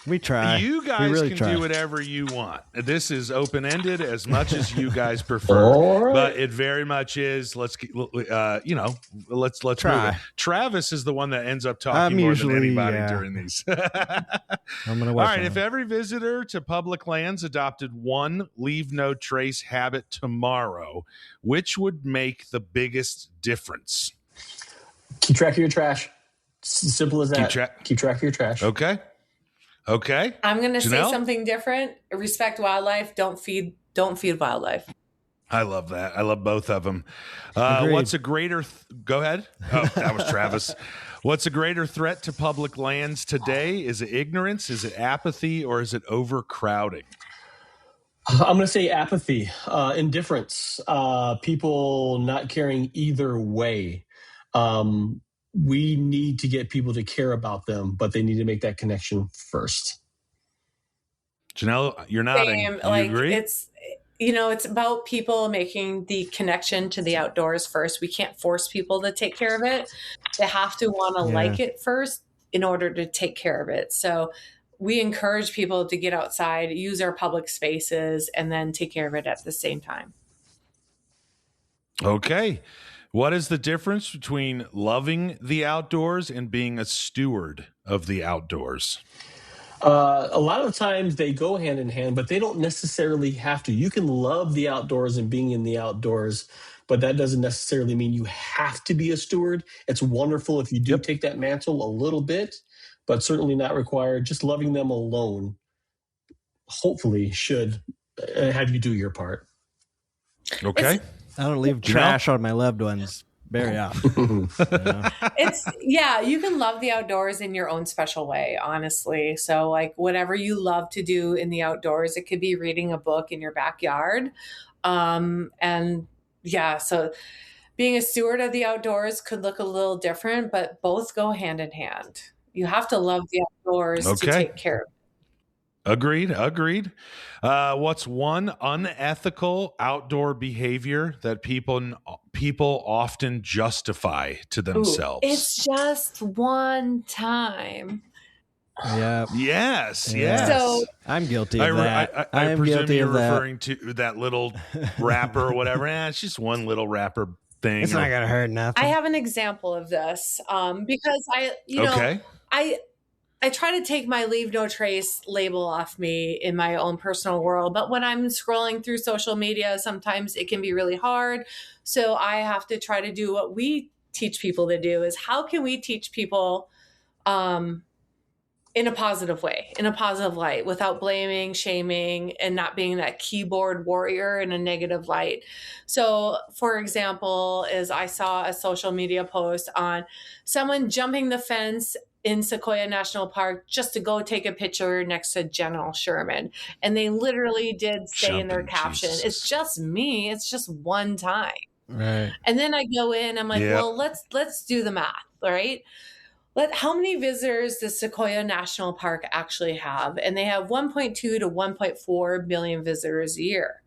We try. You guys really can try. do whatever you want. This is open-ended as much as you guys prefer. Right. But it very much is. Let's move Try. it. Travis is the one that ends up talking I'm more usually, than anybody yeah. during these. I'm gonna All work right. on If it. every visitor to public lands adopted one leave no trace habit tomorrow, which would make the biggest difference? Keep track of your trash. Simple as that. Keep track of your trash. Okay. I'm going to say Jeanelle? something different. Respect wildlife. Don't feed wildlife. I love that. I love both of them. Agreed. What's a greater? Go ahead. Oh, that was Travis. What's a greater threat to public lands today? Is it ignorance? Is it apathy? Or is it overcrowding? I'm going to say apathy, indifference, people not caring either way. We need to get people to care about them, but they need to make that connection first. Jeanelle, you're nodding. Same. You agree? It's about people making the connection to the outdoors first. We can't force people to take care of it. They have to want to like it first in order to take care of it. So we encourage people to get outside, use our public spaces, and then take care of it at the same time. Okay. What is the difference between loving the outdoors and being a steward of the outdoors? A lot of times they go hand in hand, but they don't necessarily have to. You can love the outdoors and being in the outdoors, but that doesn't necessarily mean you have to be a steward. It's wonderful if you do take that mantle a little bit, but certainly not required. Just loving them alone, hopefully, should have you do your part. Okay. I don't leave trash on my loved ones very often. You can love the outdoors in your own special way, honestly. So like whatever you love to do in the outdoors, it could be reading a book in your backyard. So being a steward of the outdoors could look a little different, but both go hand in hand. You have to love the outdoors to take care of it. Agreed. What's one unethical outdoor behavior that people often justify to themselves? It's just one time. Yeah. Yes. So I'm guilty of that. I presume guilty you're of that. referring to that little wrapper or whatever. It's just one little wrapper thing. It's not gonna hurt nothing. I have an example of this because I try to take my leave no trace label off me in my own personal world. But when I'm scrolling through social media, sometimes it can be really hard. So I have to try to do what we teach people to do is how can we teach people in a positive way, in a positive light, without blaming, shaming, and not being that keyboard warrior in a negative light. So, for example, I saw a social media post on someone jumping the fence in Sequoia National Park just to go take a picture next to General Sherman. And they literally did say in their caption, it's just me. It's just one time. Right. And then I go in, I'm like, well, let's do the math, right? How many visitors does Sequoia National Park actually have? And they have 1.2 to 1.4 million visitors a year.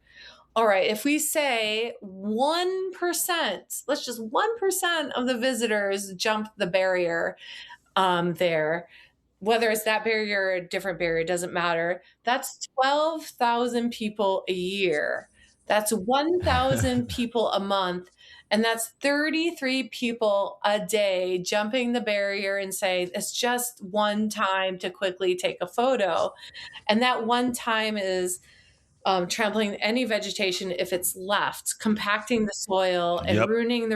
All right, if we say 1%, let's just 1% of the visitors jump the barrier there, whether it's that barrier or a different barrier, it doesn't matter. That's 12,000 people a year. That's 1,000 people a month. And that's 33 people a day jumping the barrier and saying, it's just one time to quickly take a photo. And that one time is trampling any vegetation if it's left, compacting the soil and ruining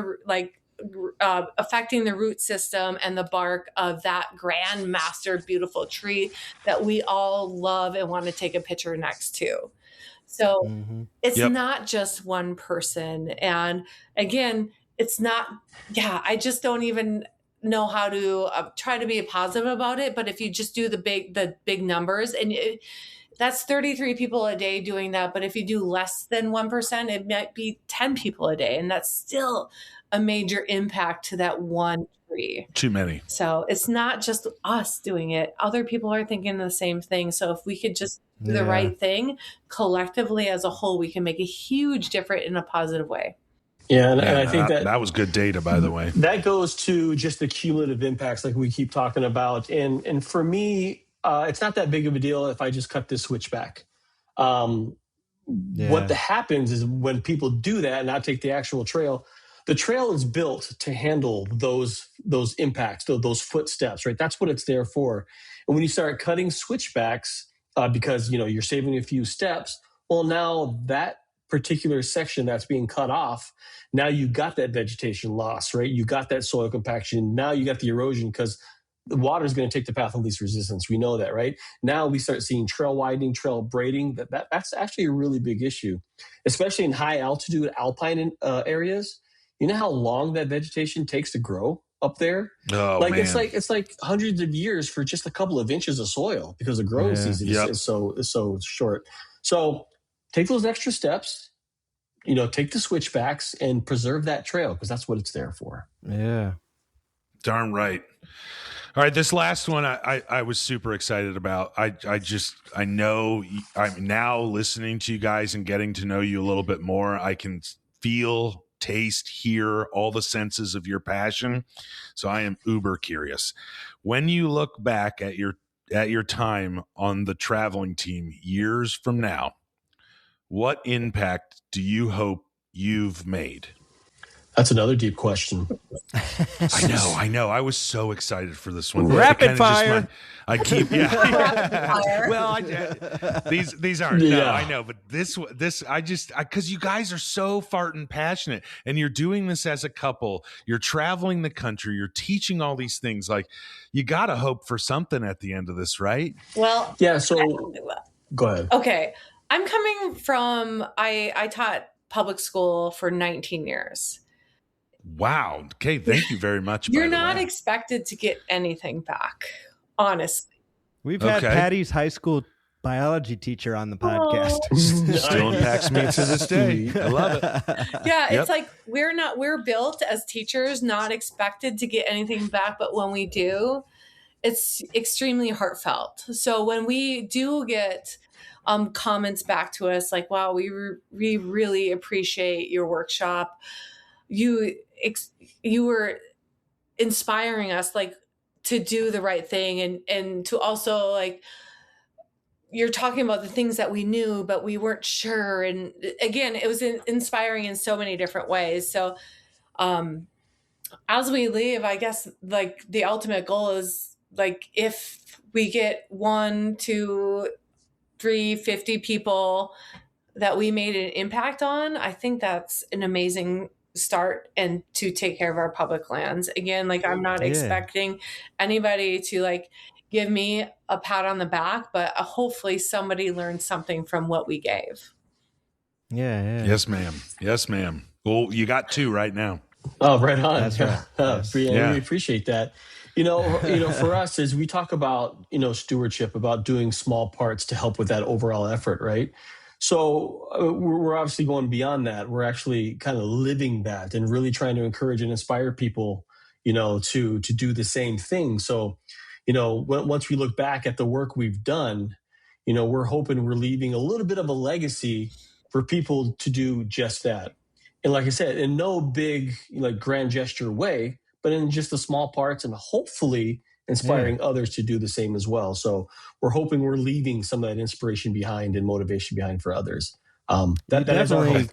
affecting the root system and the bark of that grand master beautiful tree that we all love and want to take a picture next to. So it's not just one person. And again, it's not, I just don't even know how to try to be positive about it. But if you just do the big numbers and that's 33 people a day doing that. But if you do less than 1%, it might be 10 people a day. And that's still a major impact to that one tree. Too many. So it's not just us doing it. Other people are thinking the same thing. So if we could just do the right thing collectively as a whole, we can make a huge difference in a positive way. Yeah, and I think that was good data, by the way. That goes to just the cumulative impacts like we keep talking about. And for me, it's not that big of a deal if I just cut this switch back. What happens is when people do that and not take the actual trail, the trail is built to handle those impacts, those footsteps, right? That's what it's there for. And when you start cutting switchbacks, because you're saving a few steps, well, now that particular section that's being cut off, now you got that vegetation loss, right? You got that soil compaction. Now you got the erosion because the water is going to take the path of least resistance. We know that, right? Now we start seeing trail widening, trail braiding. That's actually a really big issue, especially in high altitude alpine areas. You know how long that vegetation takes to grow up there? Oh, man. It's like hundreds of years for just a couple of inches of soil because the growing season is so short. So take those extra steps, take the switchbacks and preserve that trail because that's what it's there for. Yeah. Darn right. All right, this last one I was super excited about. I know I'm now listening to you guys and getting to know you a little bit more. I can feel, taste, hear all the senses of your passion. So I am uber curious. When you look back at your time on the traveling team years from now, what impact do you hope you've made? That's another deep question. I know. I was so excited for this one. Rapid fire. I keep, Well, these aren't. Yeah. No, I know, but this, because you guys are so farting passionate, and you're doing this as a couple. You're traveling the country. You're teaching all these things. Like, you got to hope for something at the end of this, right? Well, yeah. So, go ahead. Okay, I'm coming from. I taught public school for 19 years. Wow. Okay. Thank you very much. You're not expected to get anything back, honestly. We've had Patty's high school biology teacher on the podcast. Still impacts me to this day. I love it. Yeah. It's like, we're built as teachers, not expected to get anything back. But when we do, it's extremely heartfelt. So when we do get comments back to us like, wow, we really appreciate your workshop. You were inspiring us like to do the right thing and to also like, you're talking about the things that we knew, but we weren't sure. And again, it was inspiring in so many different ways. So, as we leave, I guess like the ultimate goal is like, if we get 1, 2, 3, 50 people that we made an impact on, I think that's an amazing start and to take care of our public lands. Again, like I'm not expecting anybody to like give me a pat on the back, but hopefully somebody learned something from what we gave. Yeah. Yes, ma'am. Well, you got 2 right now. Oh, right on. That's right. Yes. We appreciate that. For us, as we talk about, stewardship, about doing small parts to help with that overall effort, right? So we're obviously going beyond that. We're actually kind of living that and really trying to encourage and inspire people, to do the same thing. So, once we look back at the work we've done, we're hoping we're leaving a little bit of a legacy for people to do just that. And like I said, in no big, grand gesture way, but in just the small parts and hopefully inspiring others to do the same as well. So we're hoping we're leaving some of that inspiration behind and motivation behind for others. That is our hope.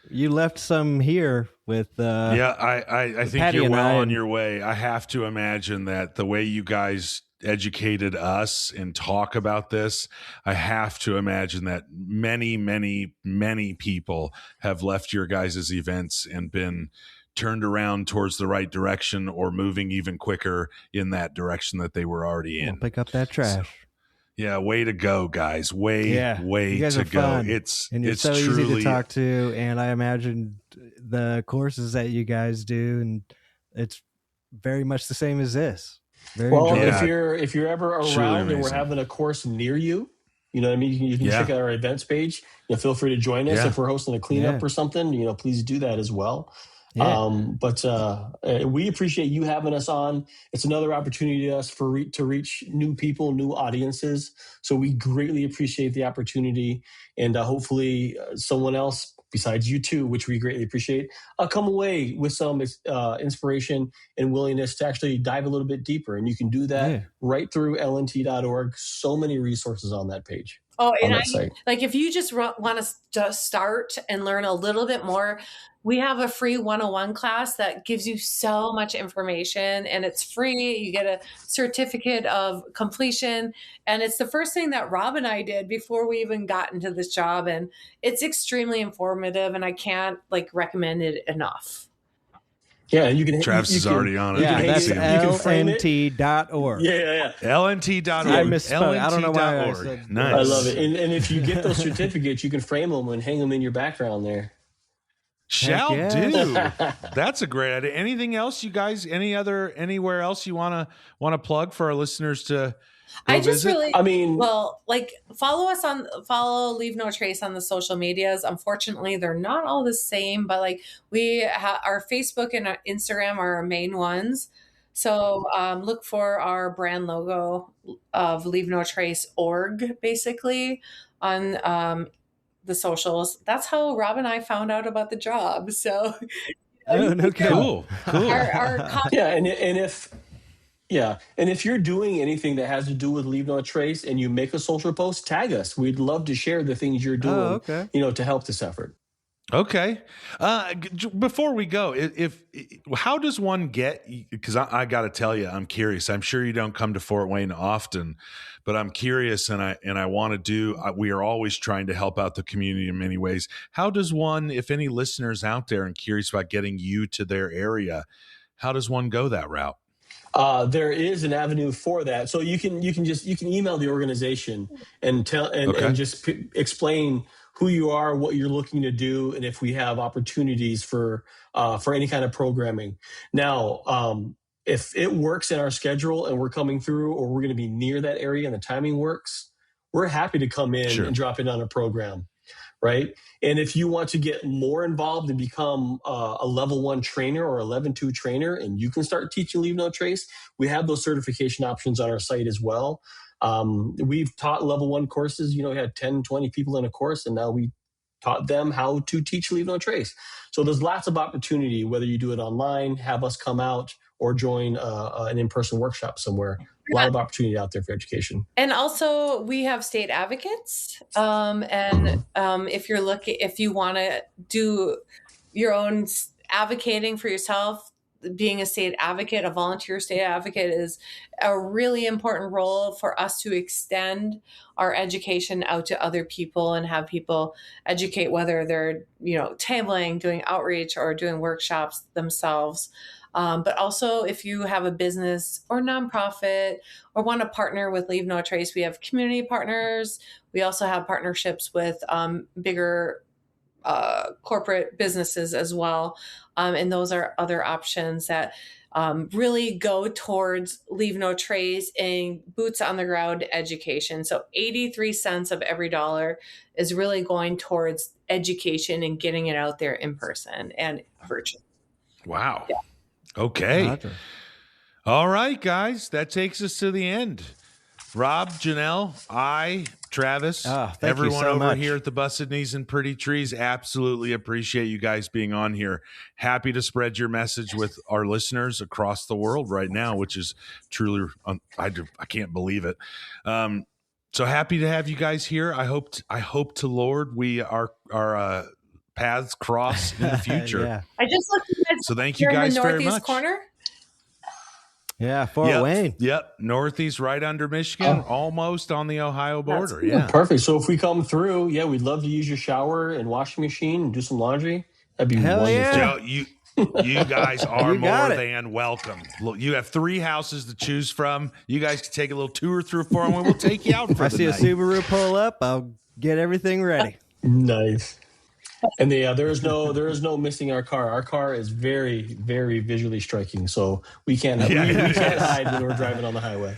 You left some here with I think Patty you're well I on your way. I have to imagine that the way you guys educated us and talk about this, I have to imagine that many, many, many people have left your guys' events and been turned around towards the right direction or moving even quicker in that direction that they were already in. We'll pick up that trash. So, way to go, guys. Way you guys to are go. Fun. It's so truly easy to talk to, and I imagine the courses that you guys do, and it's very much the same as this. If you're ever around and we're amazing. having a course near you, you know what I mean? You can check out our events page. Feel free to join us. If we're hosting a cleanup or something, please do that as well. But we appreciate you having us on. It's another opportunity to us to reach new people, new audiences. So we greatly appreciate the opportunity, and hopefully someone else besides you two, which we greatly appreciate, come away with some inspiration and willingness to actually dive a little bit deeper. And you can do that right through lnt.org. So many resources on that page. Oh, and like if you just want to start and learn a little bit more, we have a free 101 class that gives you so much information, and it's free. You get a certificate of completion, and it's the first thing that Rob and I did before we even got into this job, and it's extremely informative, and I can't recommend it enough. Yeah, you can. Travis is already on it. Yeah, that's lnt.org. Yeah. lnt.org. I misspoke. I don't know why I said. Nice. I love it. And if you get those certificates, you can frame them and hang them in your background there. Shall do. That's a great idea. Anything else, you guys? Anywhere else you want to plug for our listeners to? I just visit? Follow Leave No Trace on the social medias. Unfortunately, they're not all the same, but our Facebook and our Instagram are our main ones. So look for our brand logo of Leave No Trace org, basically, on the socials. That's how Rob and I found out about the job. So cool. And if you're doing anything that has to do with Leave No Trace and you make a social post, tag us. We'd love to share the things you're doing, to help this effort. Okay. Before we go, how does one get? Because I got to tell you, I'm curious. I'm sure you don't come to Fort Wayne often, but I'm curious, and I want to do. We are always trying to help out the community in many ways. How does one, if any listeners out there and curious about getting you to their area, how does one go that route? There is an avenue for that. So you can email the organization and tell and just explain who you are, what you're looking to do, and if we have opportunities for any kind of programming. Now, if it works in our schedule and we're coming through, or we're going to be near that area and the timing works, we're happy to come in and drop in on a program. Right. And if you want to get more involved and become a level 1 trainer or a level 2 trainer, and you can start teaching Leave No Trace, we have those certification options on our site as well. We've taught level 1 courses, we had 10, 20 people in a course, and now we taught them how to teach Leave No Trace. So there's lots of opportunity, whether you do it online, have us come out, or join an in-person workshop somewhere. A lot of opportunity out there for education. And also we have state advocates. If you want to do your own advocating for yourself, being a state advocate, a volunteer state advocate, is a really important role for us to extend our education out to other people and have people educate, whether they're, tabling, doing outreach, or doing workshops themselves. But also, if you have a business or nonprofit or want to partner with Leave No Trace, we have community partners. We also have partnerships with bigger corporate businesses as well. And those are other options that really go towards Leave No Trace and boots on the ground education. So 83 cents of every dollar is really going towards education and getting it out there in person and virtually. Wow. Yeah. Okay. Roger. All right, guys. That takes us to the end. Rob, Jeanelle, Travis, everyone over here at the Busted Knees and Pretty Trees, absolutely appreciate you guys being on here. Happy to spread your message with our listeners across the world right now, which is truly, I can't believe it. So happy to have you guys here. I hope to Lord our paths cross in the future. Yeah. I just looked at so thank you guys very much. Northeast corner. Yeah, Fort Wayne. Yep, northeast, right under Michigan, almost on the Ohio border. Yeah, perfect. So if we come through, we'd love to use your shower and washing machine and do some laundry. That'd be wonderful. Yeah. You guys are more than welcome. Look, you have 3 houses to choose from. You guys can take a little tour through for them. We'll take you out for the night. If I see a Subaru pull up, I'll get everything ready. Nice. And there is no missing our car. Our car is very, very visually striking, so we can't hide when we're driving on the highway.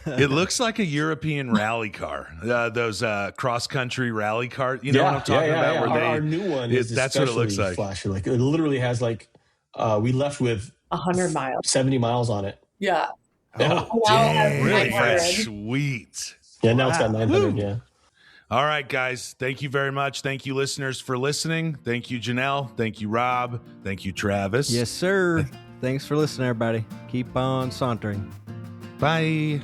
It looks like a European rally car. Those cross-country rally cars. You know what I'm talking about? Yeah. Where our new one is that's what it looks like. Flashy. Like, it literally has we left with 100 miles, 70 miles on it. Yeah. Oh, dang. Really? Sweet. Yeah. Now it's got 900. Yeah. All right, guys. Thank you very much. Thank you, listeners, for listening. Thank you, Jeanelle. Thank you, Rob. Thank you, Travis. Yes, sir. Thanks for listening, everybody. Keep on sauntering. Bye.